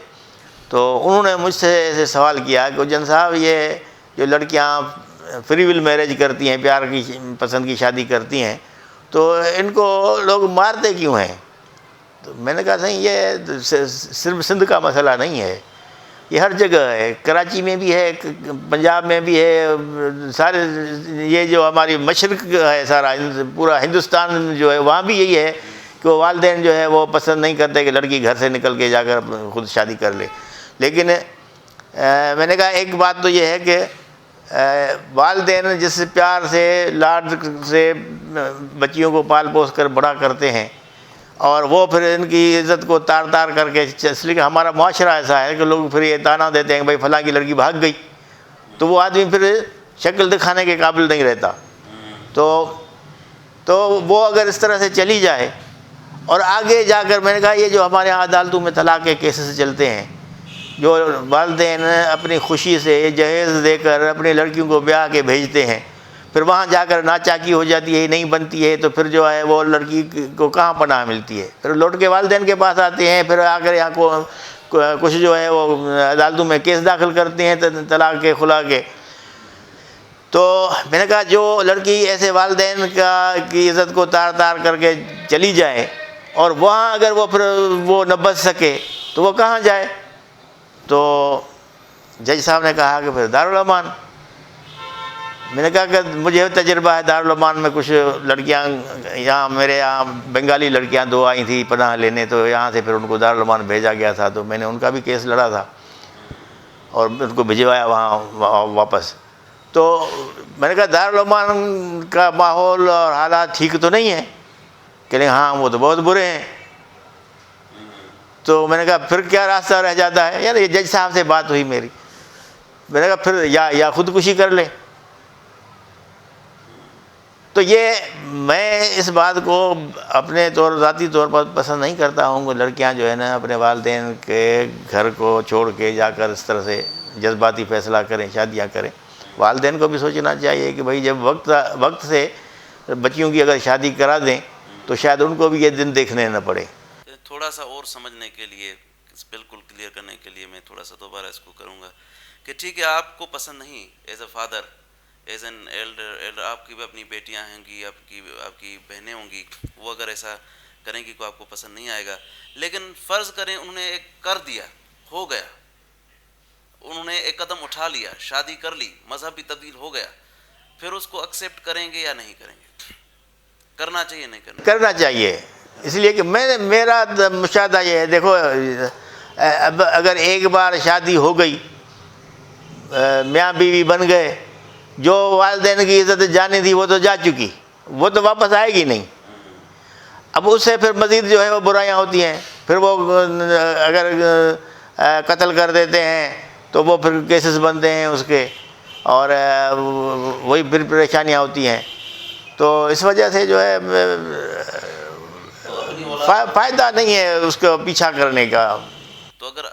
تو انہوں نے مجھ سے ایسے سوال کیا کہ جج صاحب یہ جو لڑکیاں فری ول میرج کرتی ہیں، پیار کی پسند کی شادی کرتی ہیں، تو ان کو لوگ مارتے کیوں ہیں؟ تو میں نے کہا نہیں، یہ صرف سندھ کا مسئلہ نہیں ہے، یہ ہر جگہ ہے. کراچی میں بھی ہے، پنجاب میں بھی ہے، سارے یہ جو ہماری مشرق ہے سارا پورا ہندوستان جو ہے وہاں بھی یہی ہے کہ وہ والدین جو ہے وہ پسند نہیں کرتے کہ لڑکی گھر سے نکل کے جا کر خود شادی کر لے. لیکن میں نے کہا ایک بات تو یہ ہے کہ والدین جس پیار سے لاڈ سے بچیوں کو پال پوس کر بڑا کرتے ہیں، اور وہ پھر ان کی عزت کو تار تار کر کے، اس لیے کہ ہمارا معاشرہ ایسا ہے کہ لوگ پھر یہ تانا دیتے ہیں کہ بھائی فلاں کی لڑکی بھاگ گئی، تو وہ آدمی پھر شکل دکھانے کے قابل نہیں رہتا. تو وہ اگر اس طرح سے چلی جائے، اور آگے جا کر میں نے کہا یہ جو ہمارے یہاں عدالتوں میں طلاق کے کیسز چلتے ہیں، جو والدین اپنی خوشی سے جہیز دے کر اپنی لڑکیوں کو بیاہ کے بھیجتے ہیں، پھر وہاں جا کر ناچاکی ہو جاتی ہے، نہیں بنتی ہے، تو پھر جو ہے وہ لڑکی کو کہاں پناہ ملتی ہے؟ پھر لوٹ کے والدین کے پاس آتے ہیں، پھر آ کر یہاں کو کچھ جو ہے وہ عدالتوں میں کیس داخل کرتے ہیں طلاق کے، خلا کے. تو میں نے کہا جو لڑکی ایسے والدین کی عزت کو تار تار کر کے چلی جائے، اور وہاں اگر وہ پھر وہ نہ بچ سکے، تو وہ کہاں جائے؟ تو جج صاحب نے کہا کہ پھر دارالامان. میں نے کہا کہ مجھے تجربہ ہے دارالامان میں، کچھ لڑکیاں یہاں میرے یہاں بنگالی لڑکیاں 2 آئی تھیں پناہ لینے، تو یہاں سے پھر ان کو دارالامان بھیجا گیا تھا، تو میں نے ان کا بھی کیس لڑا تھا اور ان کو بھجوایا وہاں واپس. تو میں نے کہا دارالامان کا ماحول اور حالات ٹھیک تو نہیں ہیں؟ کہ نہیں، ہاں وہ تو بہت برے ہیں. تو میں نے کہا پھر کیا راستہ رہ جاتا ہے؟ یہ جج صاحب سے بات ہوئی میری، میں نے کہا پھر یا خودکشی کر لے. تو یہ میں اس بات کو اپنے ذاتی طور پر پسند نہیں کرتا ہوں کہ لڑکیاں جو ہے نا اپنے والدین کے گھر کو چھوڑ کے جا کر اس طرح سے جذباتی فیصلہ کریں، شادیاں کریں. والدین کو بھی سوچنا چاہیے کہ بھائی جب وقت سے بچیوں کی اگر شادی کرا دیں تو شاید ان کو بھی یہ دن دیکھنے نہ پڑے. تھوڑا سا اور سمجھنے کے لیے، بالکل کلیئر کرنے کے لیے میں تھوڑا سا دوبارہ اس کو کروں گا کہ ٹھیک ہے آپ کو پسند نہیں، as a father, as an elder, آپ کی بھی اپنی بیٹیاں ہوں گی، آپ کی بہنیں ہوں گی، وہ اگر ایسا کریں گی کو آپ کو پسند نہیں آئے گا. لیکن فرض کریں انہوں نے ایک کر دیا، ہو گیا، انہوں نے ایک قدم اٹھا لیا، شادی کر لی، مذہب بھی تبدیل ہو گیا، پھر اس کو ایکسیپٹ کریں گے یا نہیں کریں گے؟ کرنا چاہیے نہیں کرنا چاہیے. اس لیے کہ میرا مشاہدہ یہ ہے، دیکھو اب اگر ایک بار شادی ہو گئی، میاں بیوی بن گئے، جو والدین کی عزت جانی تھی وہ تو جا چکی، وہ تو واپس آئے گی نہیں. اب اس سے پھر مزید جو ہے وہ برائیاں ہوتی ہیں. پھر وہ اگر قتل کر دیتے ہیں تو وہ پھر کیسز بنتے ہیں اس کے، اور وہی پھر پریشانیاں ہوتی ہیں. تو اس وجہ سے جو ہے فائدہ نہیں ہے اس کو پیچھا کرنے کا. تو اگر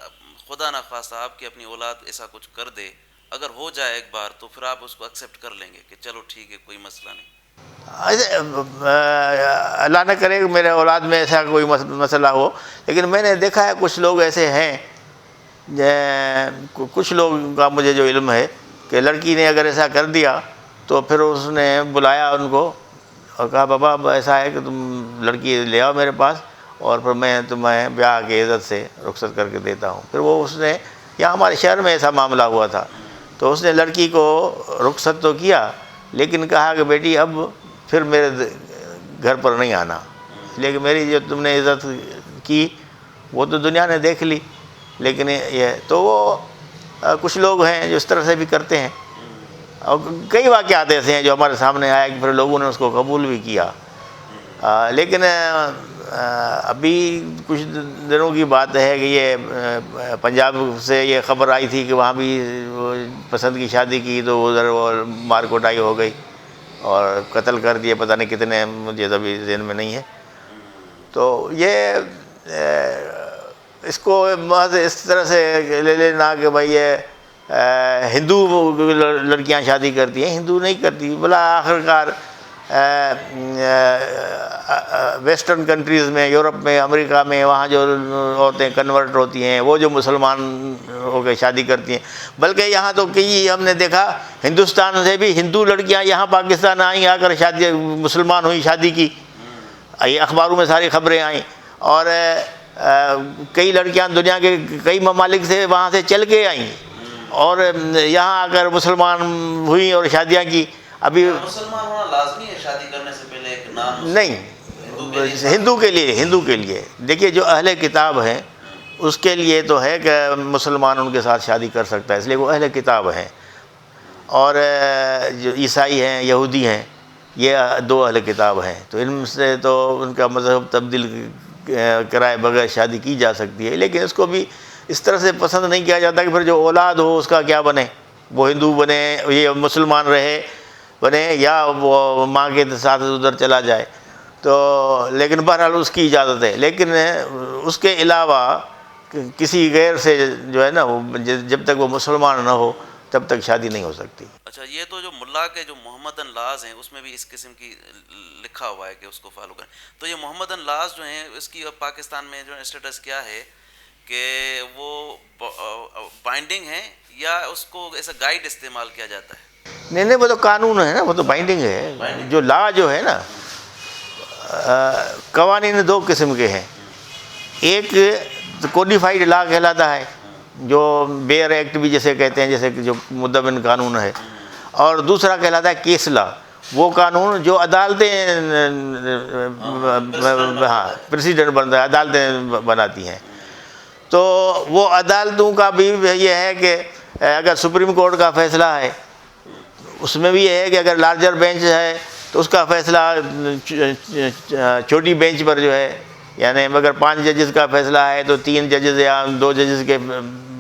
خدا نخواستہ آپ کی اپنی اولاد ایسا کچھ کر دے، اگر ہو جائے ایک بار، تو پھر آپ اس کو ایکسیپٹ کر لیں گے کہ چلو ٹھیک ہے، کوئی مسئلہ نہیں؟ اللہ نہ کرے کہ میرے اولاد میں ایسا کوئی مسئلہ ہو، لیکن میں نے دیکھا ہے کچھ لوگ ایسے ہیں، کچھ لوگوں کا مجھے جو علم ہے کہ لڑکی نے اگر ایسا کر دیا تو پھر اس نے بلایا ان کو اور کہا بابا اب ایسا ہے کہ تم لڑکی لے آؤ میرے پاس اور پھر میں تمہیں بیاہ کی عزت سے رخصت کر کے دیتا ہوں۔ پھر وہ اس نے، یہاں ہمارے شہر میں ایسا معاملہ ہوا تھا، تو اس نے لڑکی کو رخصت تو کیا لیکن کہا کہ بیٹی اب پھر میرے گھر پر نہیں آنا، اس لیے کہ میری جو تم نے عزت کی وہ تو دنیا نے دیکھ لی، لیکن یہ تو وہ کچھ لوگ ہیں جو اس طرح سے بھی کرتے ہیں، اور کئی واقعات ایسے ہیں جو ہمارے سامنے آئے کہ پھر لوگوں نے اس کو قبول بھی کیا۔ لیکن ابھی کچھ دنوں کی بات ہے کہ یہ پنجاب سے یہ خبر آئی تھی کہ وہاں بھی پسند کی شادی کی تو ادھر وہ مار کوٹائی ہو گئی اور قتل کر دیے، پتہ نہیں کتنے، مجھے ابھی ذہن میں نہیں ہے۔ تو یہ اس کو محض اس طرح سے لے لینا کہ بھائی یہ ہندو لڑکیاں شادی کرتی ہیں، ہندو نہیں کرتی، بلا آخر کار ویسٹرن کنٹریز میں، یورپ میں، امریکہ میں، وہاں جو عورتیں کنورٹ ہوتی ہیں وہ جو مسلمان ہو کے شادی کرتی ہیں، بلکہ یہاں تو کئی ہم نے دیکھا ہندوستان سے بھی ہندو لڑکیاں یہاں پاکستان آئیں، آ کر شادی مسلمان ہوئی، شادی کی، یہ اخباروں میں ساری خبریں آئیں، اور کئی لڑکیاں دنیا کے کئی ممالک سے وہاں سے چل کے آئیں اور یہاں آ کر مسلمان ہوئیں اور شادیاں کی۔ ابھی مسلمان ہونا لازمی ہے شادی کرنے سے پہلے ایک نام؟ نہیں، ہندو کے لیے دیکھیے جو اہل کتاب ہیں اس کے لیے تو ہے کہ مسلمان ان کے ساتھ شادی کر سکتا ہے، اس لیے وہ اہل کتاب ہیں، اور جو عیسائی ہیں، یہودی ہیں، یہ دو اہل کتاب ہیں، تو ان سے تو ان کا مذہب تبدیل کرائے بغیر شادی کی جا سکتی ہے، لیکن اس کو بھی اس طرح سے پسند نہیں کیا جاتا کہ پھر جو اولاد ہو اس کا کیا بنے، وہ ہندو بنے، یہ مسلمان رہے بنے، یا وہ ماں کے ساتھ ادھر چلا جائے، تو لیکن بہرحال اس کی اجازت ہے، لیکن اس کے علاوہ کسی غیر سے جو ہے نا، جب تک وہ مسلمان نہ ہو تب تک شادی نہیں ہو سکتی۔ اچھا، یہ تو جو ملا کے جو محمدن لاز ہیں اس میں بھی اس قسم کی لکھا ہوا ہے کہ اس کو فالو کریں، تو یہ محمدن لاز جو ہیں اس کی پاکستان میں جو اسٹیٹس کیا ہے کہ وہ بائنڈنگ ہے یا اس کو ایسا گائیڈ استعمال کیا جاتا ہے؟ نہیں، وہ تو قانون ہے نا، وہ تو بائنڈنگ ہے۔ جو لا جو ہے نا، قوانین دو قسم کے ہیں، ایک کوڈیفائڈ لا کہلاتا ہے جو بیئر ایکٹ بھی جیسے کہتے ہیں، جیسے جو مدون قانون ہے، اور دوسرا کہلاتا ہے کیس لا، وہ قانون جو عدالتیں پریسیڈنٹ بنتا ہے، عدالتیں بناتی ہیں۔ تو وہ عدالتوں کا بھی یہ ہے کہ اگر سپریم کورٹ کا فیصلہ ہے اس میں بھی یہ ہے کہ اگر لارجر بینچ ہے تو اس کا فیصلہ چھوٹی بینچ پر جو ہے، یعنی اگر 5 ججز کا فیصلہ ہے تو 3 ججز یا 2 ججز کے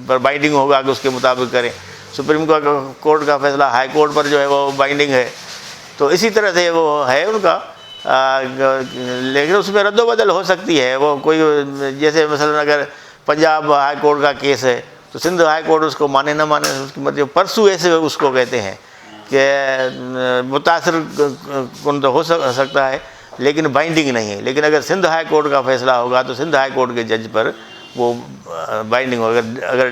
پر بائنڈنگ ہوگا کہ اس کے مطابق کریں، سپریم کورٹ کا فیصلہ ہائی کورٹ پر جو ہے وہ بائنڈنگ ہے، تو اسی طرح سے وہ ہے ان کا، لیکن اس میں رد و بدل ہو سکتی ہے، وہ کوئی جیسے مثلا اگر پنجاب ہائی کورٹ کا کیس ہے تو سندھ ہائی کورٹ اس کو مانے نہ مانے، اس کی مطلب پرسو ایسے اس کو کہتے ہیں کہ متاثر کن تو ہو سکتا ہے لیکن بائنڈنگ نہیں ہے، لیکن اگر سندھ ہائی کورٹ کا فیصلہ ہوگا تو سندھ ہائی کورٹ کے جج پر وہ بائنڈنگ ہوگا، اگر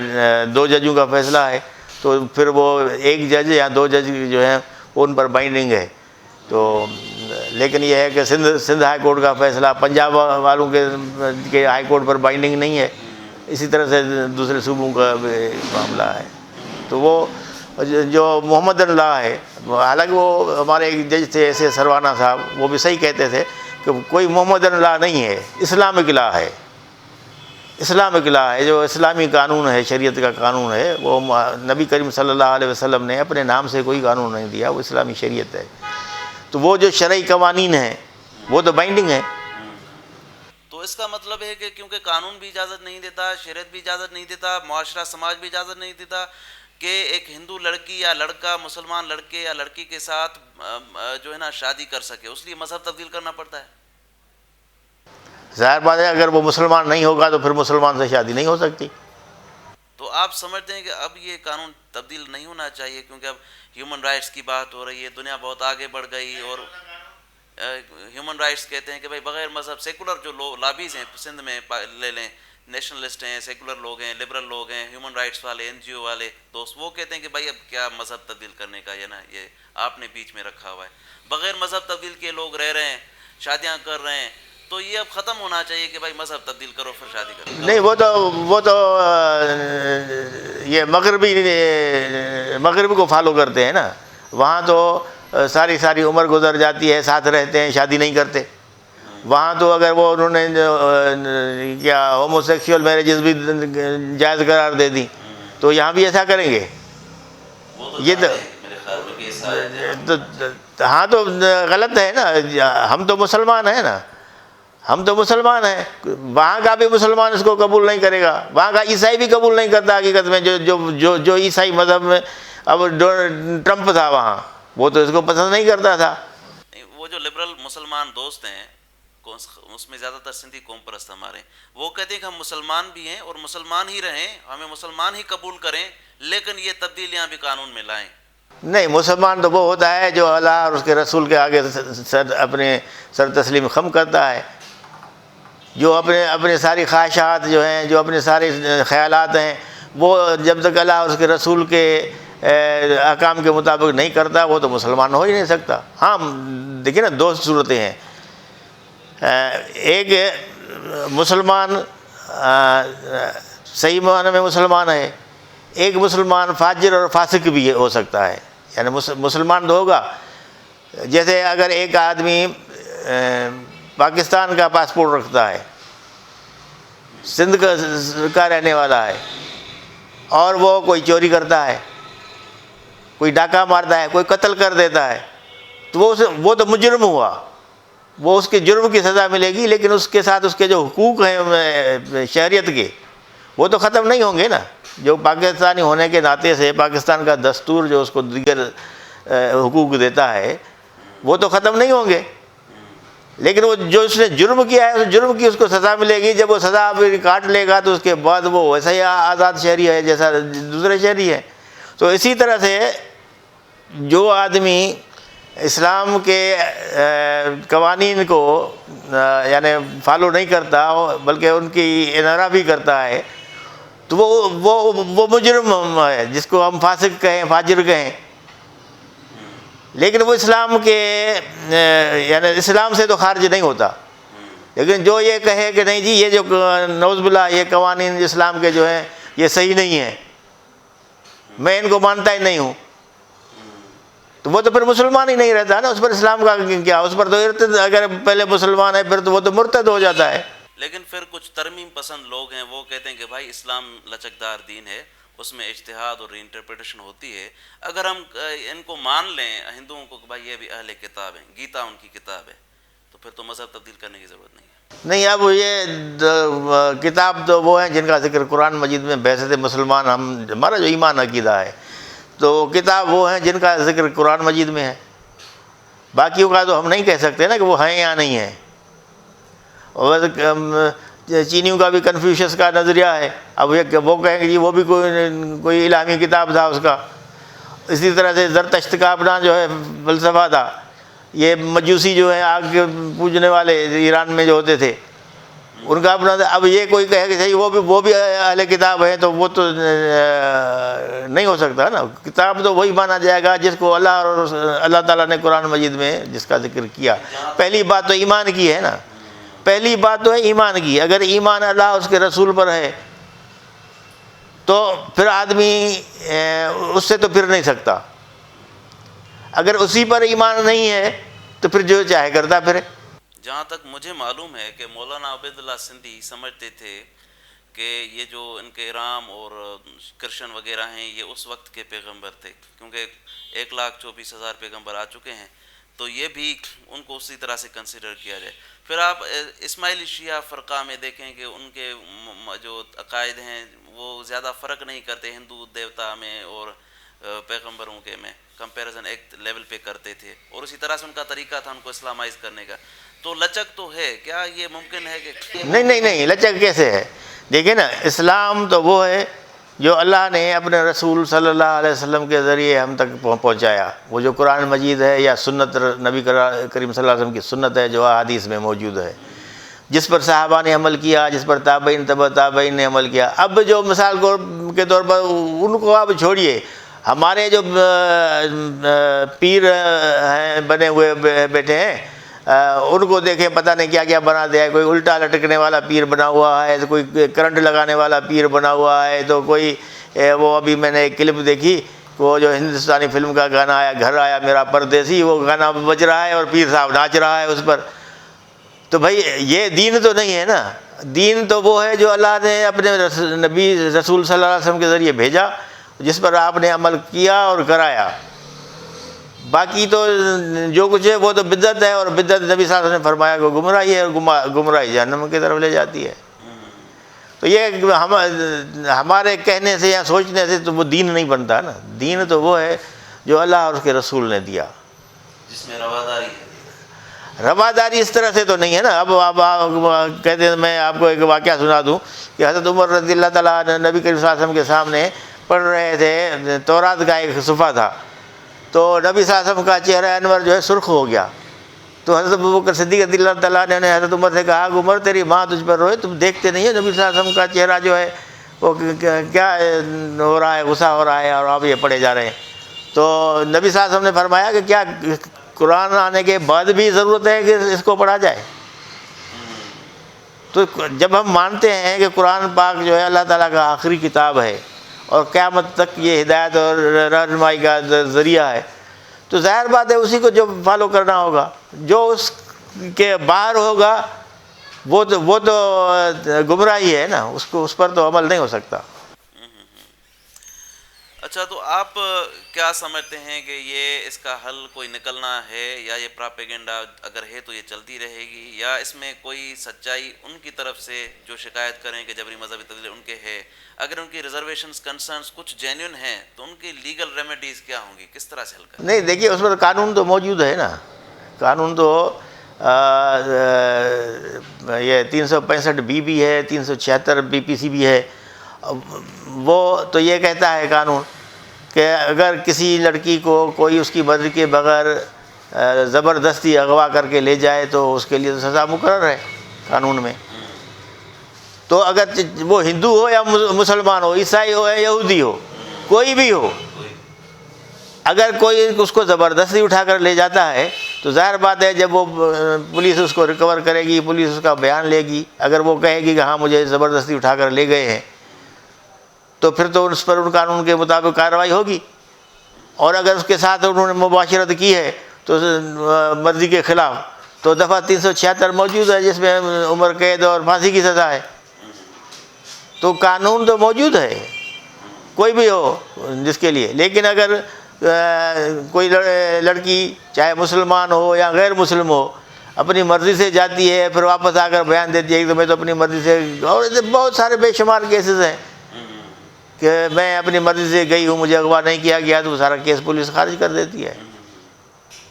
2 ججوں کا فیصلہ ہے تو پھر وہ 1 جج یا 2 جج جو ہیں ان پر بائنڈنگ ہے۔ تو لیکن یہ ہے کہ سندھ ہائی کورٹ کا فیصلہ پنجاب والوں کے ہائی کورٹ پر بائنڈنگ نہیں ہے، اسی طرح سے دوسرے صوبوں کا معاملہ ہے۔ تو وہ جو محمد اللہ ہے، حالانکہ وہ ہمارے ایک جج تھے ایسے سروانہ صاحب، وہ بھی صحیح کہتے تھے کہ کوئی محمد اللہ نہیں ہے، اسلامک لا ہے، اسلامک لا ہے، جو اسلامی قانون ہے، شریعت کا قانون ہے، وہ نبی کریم صلی اللہ علیہ وسلم نے اپنے نام سے کوئی قانون نہیں دیا، وہ اسلامی شریعت ہے۔ تو وہ جو شرعی قوانین ہیں وہ تو بائنڈنگ ہے۔ تو اس کا مطلب ہے کہ کیونکہ قانون بھی اجازت نہیں دیتا، شریعت بھی اجازت نہیں دیتا، معاشرہ سماج بھی اجازت نہیں دیتا کہ ایک ہندو لڑکی یا لڑکا مسلمان لڑکے یا لڑکی کے ساتھ جو ہے نا شادی کر سکے، اس لیے مذہب تبدیل کرنا پڑتا ہے۔ ظاہر بات ہے اگر وہ مسلمان نہیں ہوگا تو پھر مسلمان سے شادی نہیں ہو سکتی۔ تو آپ سمجھتے ہیں کہ اب یہ قانون تبدیل نہیں ہونا چاہیے کیونکہ اب ہیومن رائٹس کی بات ہو رہی ہے، دنیا بہت آگے بڑھ گئی، اور ہیومن رائٹس کہتے ہیں کہ بھائی بغیر مذہب سیکولر جو لابیز ہیں سندھ میں لے لیں، نیشنلسٹ ہیں، سیکولر لوگ ہیں، لبرل لوگ ہیں، ہیومن رائٹس والے، این جی او والے دوست، وہ کہتے ہیں کہ بھائی اب کیا مذہب تبدیل کرنے کا، یہ نا یہ آپ نے بیچ میں رکھا ہوا ہے، بغیر مذہب تبدیل کے لوگ رہ رہے ہیں، شادیاں کر رہے ہیں، تو یہ اب ختم ہونا چاہیے کہ بھائی مذہب تبدیل کرو پھر شادی کرو. نہیں، وہ تو یہ مغرب کو فالو کرتے ہیں نا. وہاں تو ساری عمر گزر جاتی ہے، ساتھ رہتے ہیں، شادی نہیں کرتے. وہاں تو اگر وہ انہوں نے کیا ہومو سیکشول میرجز بھی جائز قرار دے دی تو یہاں بھی ایسا کریں گے. یہ تو ہاں تو غلط ہے نا. ہم تو مسلمان ہیں نا، ہم تو مسلمان ہیں. وہاں کا بھی مسلمان اس کو قبول نہیں کرے گا، وہاں کا عیسائی بھی قبول نہیں کرتا حقیقت میں. جو عیسائی مذہب میں اب ٹرمپ تھا وہاں، وہ تو اس کو پسند نہیں کرتا تھا. وہ جو لبرل مسلمان دوست ہیں اس میں زیادہ تر سندھی قوم پرست ہمارے، وہ کہتے ہیں کہ ہم مسلمان بھی ہیں اور مسلمان ہی رہیں، ہمیں مسلمان ہی قبول کریں، لیکن یہ تبدیلیاں بھی قانون میں لائیں. نہیں، مسلمان تو وہ ہوتا ہے جو اللہ اور اس کے رسول کے آگے اپنے سر تسلیم خم کرتا ہے، جو اپنے ساری خواہشات جو ہیں، جو اپنے سارے خیالات ہیں، وہ جب تک اللہ اور اس کے رسول کے احکام کے مطابق نہیں کرتا وہ تو مسلمان ہو ہی نہیں سکتا. ہاں دیکھیں نا، دو صورتیں ہیں. ایک مسلمان صحیح معنی میں مسلمان ہے، ایک مسلمان فاجر اور فاسق بھی ہو سکتا ہے. یعنی مسلمان تو ہوگا، جیسے اگر ایک آدمی پاکستان کا پاسپورٹ رکھتا ہے، سندھ کا رہنے والا ہے، اور وہ کوئی چوری کرتا ہے، کوئی ڈاکہ مارتا ہے، کوئی قتل کر دیتا ہے، تو وہ تو مجرم ہوا، وہ اس کے جرم کی سزا ملے گی، لیکن اس کے ساتھ اس کے جو حقوق ہیں شہریت کے وہ تو ختم نہیں ہوں گے نا. جو پاکستانی ہونے کے ناطے سے پاکستان کا دستور جو اس کو دیگر حقوق دیتا ہے وہ تو ختم نہیں ہوں گے، لیکن وہ جو اس نے جرم کیا ہے اس جرم کی اس کو سزا ملے گی. جب وہ سزا کاٹ لے گا تو اس کے بعد وہ ویسا ہی آزاد شہری ہے جیسا دوسرے شہری ہے. تو اسی طرح سے جو آدمی اسلام کے قوانین کو یعنی فالو نہیں کرتا بلکہ ان کی انحرافی کرتا ہے تو وہ مجرم ہے، جس کو ہم فاسق کہیں، فاجر کہیں. لیکن وہ اسلام کے یعنی اسلام سے تو خارج نہیں ہوتا. لیکن جو یہ کہے کہ نہیں جی یہ جو نعوذ باللہ یہ قوانین اسلام کے جو ہیں یہ صحیح نہیں ہیں، میں ان کو مانتا ہی نہیں ہوں، تو وہ تو پھر مسلمان ہی نہیں رہتا نا. اس پر اسلام کا کیا، اس پر تو اگر پہلے مسلمان ہے پھر تو وہ تو مرتد ہو جاتا ہے. لیکن پھر کچھ ترمیم پسند لوگ ہیں، وہ کہتے ہیں کہ بھائی اسلام لچکدار دین ہے، اس میں اجتہاد اور انٹرپریٹیشن ہوتی ہے. اگر ہم ان کو مان لیں ہندوؤں کو کہ بھائی یہ بھی اہل کتاب ہیں، گیتا ان کی کتاب ہے، تو پھر تو مذہب تبدیل کرنے کی ضرورت نہیں ہے. نہیں، اب یہ کتاب تو وہ ہیں جن کا ذکر قرآن مجید میں بحثت مسلمان ہمارا جو ایمان عقیدہ ہے، تو کتاب وہ ہیں جن کا ذکر قرآن مجید میں ہے. باقیوں کا تو ہم نہیں کہہ سکتے نا کہ وہ ہیں یا نہیں ہیں. اور چینیوں کا بھی کنفیوشس کا نظریہ ہے. اب وہ کہیں گے جی وہ بھی کوئی الہامی کتاب تھا اس کا. اسی طرح سے زرتشت کا اپنا جو ہے فلسفہ تھا. یہ مجوسی جو ہے آگ کے پوجنے والے ایران میں جو ہوتے تھے ان کا اپنا. اب یہ کوئی کہے کہ صحیح وہ بھی اہل کتاب ہے تو وہ تو نہیں ہو سکتا نا. کتاب تو وہی مانا جائے گا جس کو اللہ تعالیٰ نے قرآن مجید میں جس کا ذکر کیا. پہلی بات تو ایمان کی ہے نا، پہلی بات تو ہے ایمان کی. اگر ایمان اللہ اس کے رسول پر ہے تو پھر آدمی اس سے تو پھر نہیں سکتا. اگر اسی پر ایمان نہیں ہے تو پھر جو چاہے کرتا پھرے. جہاں تک مجھے معلوم ہے کہ مولانا عبید اللہ سندھی سمجھتے تھے کہ یہ جو ان کے رام اور کرشن وغیرہ ہیں یہ اس وقت کے پیغمبر تھے، کیونکہ 1,24,000 پیغمبر آ چکے ہیں، تو یہ بھی ان کو اسی طرح سے کنسیڈر کیا جائے. پھر آپ اسماعیلی شیعہ فرقہ میں دیکھیں کہ ان کے جو عقائد ہیں وہ زیادہ فرق نہیں کرتے ہندو دیوتا میں اور پیغمبروں کے میں، کمپیریزن ایک لیول پہ کرتے تھے، اور اسی طرح سے ان کا طریقہ تھا ان کو اسلامائز کرنے کا. تو لچک تو ہے، کیا یہ ممکن ہے کہ نہیں لچک کیسے ہے؟ دیکھیں نا، اسلام تو وہ ہے جو اللہ نے اپنے رسول صلی اللہ علیہ وسلم کے ذریعے ہم تک پہنچایا، وہ جو قرآن مجید ہے یا سنت نبی کریم صلی اللہ علیہ وسلم کی سنت ہے جو حدیث میں موجود ہے، جس پر صحابہ نے عمل کیا، جس پر تابعین تبع تابعین نے عمل کیا. اب جو مثال کے طور پر ان کو آپ چھوڑیے، ہمارے جو پیر ہیں بنے ہوئے بیٹھے ہیں، ان کو دیکھیں پتہ نہیں کیا کیا بنا دیا ہے. کوئی الٹا لٹکنے والا پیر بنا ہوا ہے، تو کوئی کرنٹ لگانے والا پیر بنا ہوا ہے، تو کوئی وہ ابھی میں نے ایک کلپ دیکھی، وہ جو ہندوستانی فلم کا گانا آیا گھر آیا میرا پردیسی، وہ گانا بج رہا ہے اور پیر صاحب ناچ رہا ہے اس پر. تو بھائی یہ دین تو نہیں ہے نا. دین تو وہ ہے جو اللہ نے اپنے نبی رسول صلی اللہ علیہ وسلم کے ذریعے بھیجا، جس پر آپ نے عمل کیا اور کرایا. باقی تو جو کچھ ہے وہ تو بدعت ہے، اور بدعت نبی صلی اللہ علیہ وسلم نے فرمایا کہ گمراہی ہے، اور گمراہی جہنم کی طرف لے جاتی ہے. تو یہ ہمارے کہنے سے یا سوچنے سے تو وہ دین نہیں بنتا نا. دین تو وہ ہے جو اللہ اور اس کے رسول نے دیا، جس میں رواداری ہے. رواداری اس طرح سے تو نہیں ہے نا. اب آپ کہتے ہیں، میں آپ کو ایک واقعہ سنا دوں کہ حضرت عمر رضی اللہ تعالیٰ نبی کریم صلی اللہ علیہ وسلم کے سامنے پڑھ رہے تھے، تورات کا ایک صفحہ تھا، تو نبی صلی اللہ علیہ وسلم کا چہرہ انور جو ہے سرخ ہو گیا. تو حضرت ابوبکر صدیق رضی اللہ تعالیٰ نے حضرت عمر سے کہا کہ عمر تیری ماں تجھ پر روئے، تم دیکھتے نہیں ہو نبی صلی اللہ علیہ وسلم کا چہرہ جو ہے وہ کیا ہو رہا ہے، غصہ ہو رہا ہے، اور آپ یہ پڑھے جا رہے ہیں. تو نبی صلی اللہ علیہ وسلم نے فرمایا کہ کیا قرآن آنے کے بعد بھی ضرورت ہے کہ اس کو پڑھا جائے؟ تو جب ہم مانتے ہیں کہ قرآن پاک جو ہے اللہ تعالیٰ کا آخری کتاب ہے اور قیامت تک یہ ہدایت اور رہنمائی کا ذریعہ ہے، تو ظاہر بات ہے اسی کو جو فالو کرنا ہوگا. جو اس کے باہر ہوگا وہ تو گمراہی ہے نا، اس پر تو عمل نہیں ہو سکتا. اچھا، تو آپ کیا سمجھتے ہیں کہ یہ اس کا حل کوئی نکلنا ہے، یا یہ پراپیگنڈا اگر ہے تو یہ چلتی رہے گی، یا اس میں کوئی سچائی ان کی طرف سے جو شکایت کریں کہ جبری مذہبی تبدیلی ان کے ہے، اگر ان کی ریزرویشنز کنسرنز کچھ جینیون ہیں تو ان کی لیگل ریمیڈیز کیا ہوں گی، کس طرح سے حل کریں؟ نہیں دیکھیے، اس پر قانون تو موجود ہے نا. قانون تو یہ 365 بھی ہے، 376 BPC بھی ہے. وہ تو یہ کہتا ہے قانون کہ اگر کسی لڑکی کو کوئی اس کی مرضی کے بغیر زبردستی اغوا کر کے لے جائے تو اس کے لیے تو سزا مقرر ہے قانون میں. تو اگر وہ ہندو ہو یا مسلمان ہو، عیسائی ہو یا یہودی ہو، کوئی بھی ہو، اگر کوئی اس کو زبردستی اٹھا کر لے جاتا ہے تو ظاہر بات ہے جب وہ پولیس اس کو ریکور کرے گی، پولیس اس کا بیان لے گی، اگر وہ کہے گی کہ ہاں مجھے زبردستی اٹھا کر لے گئے ہیں، تو پھر تو اس پر ان قانون کے مطابق کارروائی ہوگی. اور اگر اس کے ساتھ انہوں نے مباشرت کی ہے تو مرضی کے خلاف، تو دفعہ 376 موجود ہے جس میں عمر قید اور پھانسی کی سزا ہے. تو قانون تو موجود ہے کوئی بھی ہو جس کے لیے. لیکن اگر کوئی لڑکی چاہے مسلمان ہو یا غیر مسلم ہو اپنی مرضی سے جاتی ہے، پھر واپس آ کر بیان دیتی ہے کہ میں تو اپنی مرضی سے، اور بہت سارے بے شمار کیسز ہیں کہ میں اپنی مرضی سے گئی ہوں، مجھے اغوا نہیں کیا گیا، تو سارا کیس پولیس خارج کر دیتی ہے.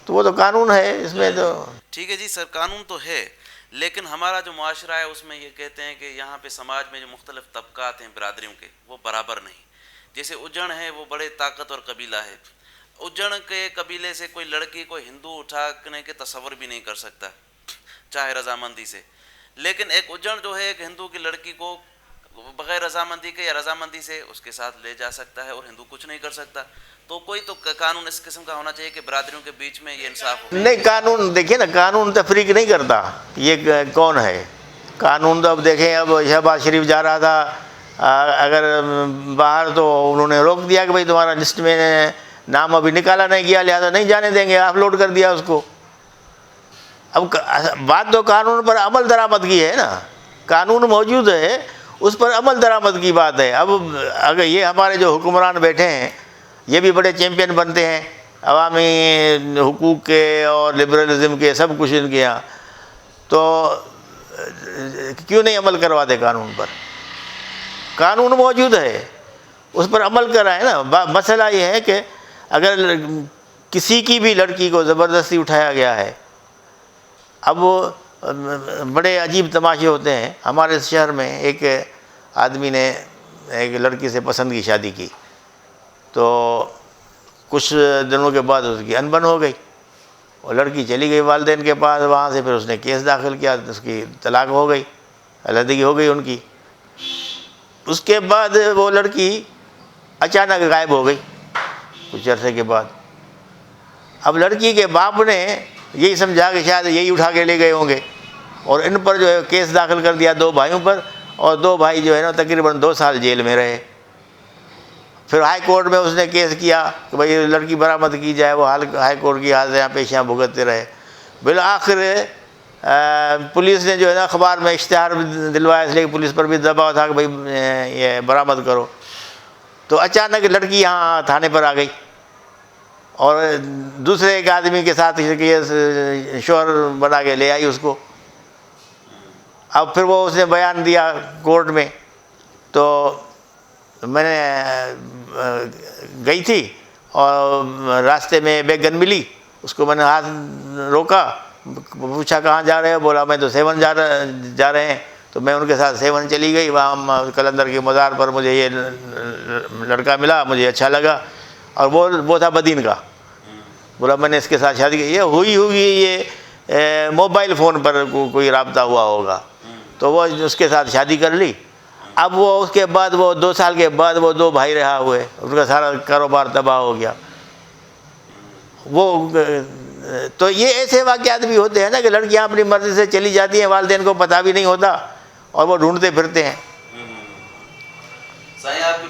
تو وہ تو قانون ہے، اس میں تو ٹھیک ہے جی سر، قانون تو ہے، لیکن ہمارا جو معاشرہ ہے اس میں یہ کہتے ہیں کہ یہاں پہ سماج میں جو مختلف طبقات ہیں برادریوں کے، وہ برابر نہیں. جیسے اجڑ ہے وہ بڑے طاقتور قبیلہ ہے، اجڑ کے قبیلے سے کوئی لڑکی کوئی ہندو اٹھانے کے تصور بھی نہیں کر سکتا چاہے رضامندی سے. لیکن ایک اجڑ جو ہے ایک ہندو کی لڑکی کو بغیر رضامندی کے یا رضامندی سے اس کے ساتھ لے جا سکتا ہے، اور ہندو کچھ نہیں کر سکتا. تو کوئی تو قانون اس قسم کا ہونا چاہیے کہ برادریوں کے بیچ میں یہ انصاف ہو. نہیں، قانون دیکھیے نا، قانون تفریق نہیں کرتا. یہ کون ہے قانون؟ تو اب دیکھیں، اب شہباز شریف جا رہا تھا اگر باہر، تو انہوں نے روک دیا کہ بھائی تمہارا لسٹ میں نام ابھی نکالا نہیں گیا، لہٰذا نہیں جانے دیں گے، اپ لوڈ کر دیا اس کو. اب بات تو قانون پر عمل درآمد کی ہے نا. قانون موجود ہے، اس پر عمل درآمد کی بات ہے. اب اگر یہ ہمارے جو حکمران بیٹھے ہیں یہ بھی بڑے چیمپئن بنتے ہیں عوامی حقوق کے اور لبرلزم کے، سب کچھ ان کے یہاں، تو کیوں نہیں عمل کرواتے قانون پر؟ قانون موجود ہے، اس پر عمل کرائے نا. مسئلہ یہ ہے کہ اگر کسی کی بھی لڑکی کو زبردستی اٹھایا گیا ہے، اب وہ بڑے عجیب تماشے ہوتے ہیں. ہمارے شہر میں ایک آدمی نے ایک لڑکی سے پسند کی شادی کی، تو کچھ دنوں کے بعد اس کی انبن ہو گئی، اور لڑکی چلی گئی والدین کے پاس، وہاں سے پھر اس نے کیس داخل کیا، اس کی طلاق ہو گئی، علیحدگی ہو گئی ان کی۔ اس کے بعد وہ لڑکی اچانک غائب ہو گئی کچھ عرصے کے بعد۔ اب لڑکی کے باپ نے یہی سمجھا کہ شاید یہی اٹھا کے لے گئے ہوں گے، اور ان پر جو ہے کیس داخل کر دیا 2 بھائیوں پر، اور 2 بھائی جو ہے نا تقریباً 2 سال جیل میں رہے۔ پھر ہائی کورٹ میں اس نے کیس کیا کہ بھئی لڑکی برآمد کی جائے، وہ ہائی کورٹ کی حاضریاں پیشیاں بھگتتے رہے۔ بالآخر پولیس نے جو ہے نا اخبار میں اشتہار دلوایا، اس لیے کہ پولیس پر بھی دباؤ تھا کہ بھئی یہ برآمد کرو۔ تو اچانک لڑکی یہاں تھانے پر آ گئی، اور دوسرے ایک آدمی کے ساتھ یہ شوہر بنا کے لے آئی اس کو۔ اب پھر وہ اس نے بیان دیا کورٹ میں، تو میں نے گئی تھی اور راستے میں بیگن ملی، اس کو میں نے ہاتھ روکا، پوچھا کہاں جا رہے ہو؟ بولا میں تو سیون جا رہے ہیں۔ تو میں ان کے ساتھ سیون چلی گئی، وہاں قلندر کے مزار پر مجھے یہ لڑکا ملا، مجھے اچھا لگا، اور وہ تھا بدین کا۔ بولا میں نے اس کے ساتھ شادی کی، یہ ہوئی یہ موبائل فون پر کوئی رابطہ ہوا ہوگا، تو وہ اس کے ساتھ شادی کر لی۔ اب وہ اس کے بعد وہ 2 سال کے بعد وہ 2 بھائی رہا ہوئے، اس کا سارا کاروبار تباہ ہو گیا۔ وہ تو یہ ایسے واقعات بھی ہوتے ہیں نا کہ لڑکیاں اپنی مرضی سے چلی جاتی ہیں، والدین کو پتہ بھی نہیں ہوتا، اور وہ ڈھونڈتے پھرتے ہیں۔ سائیں آپ کی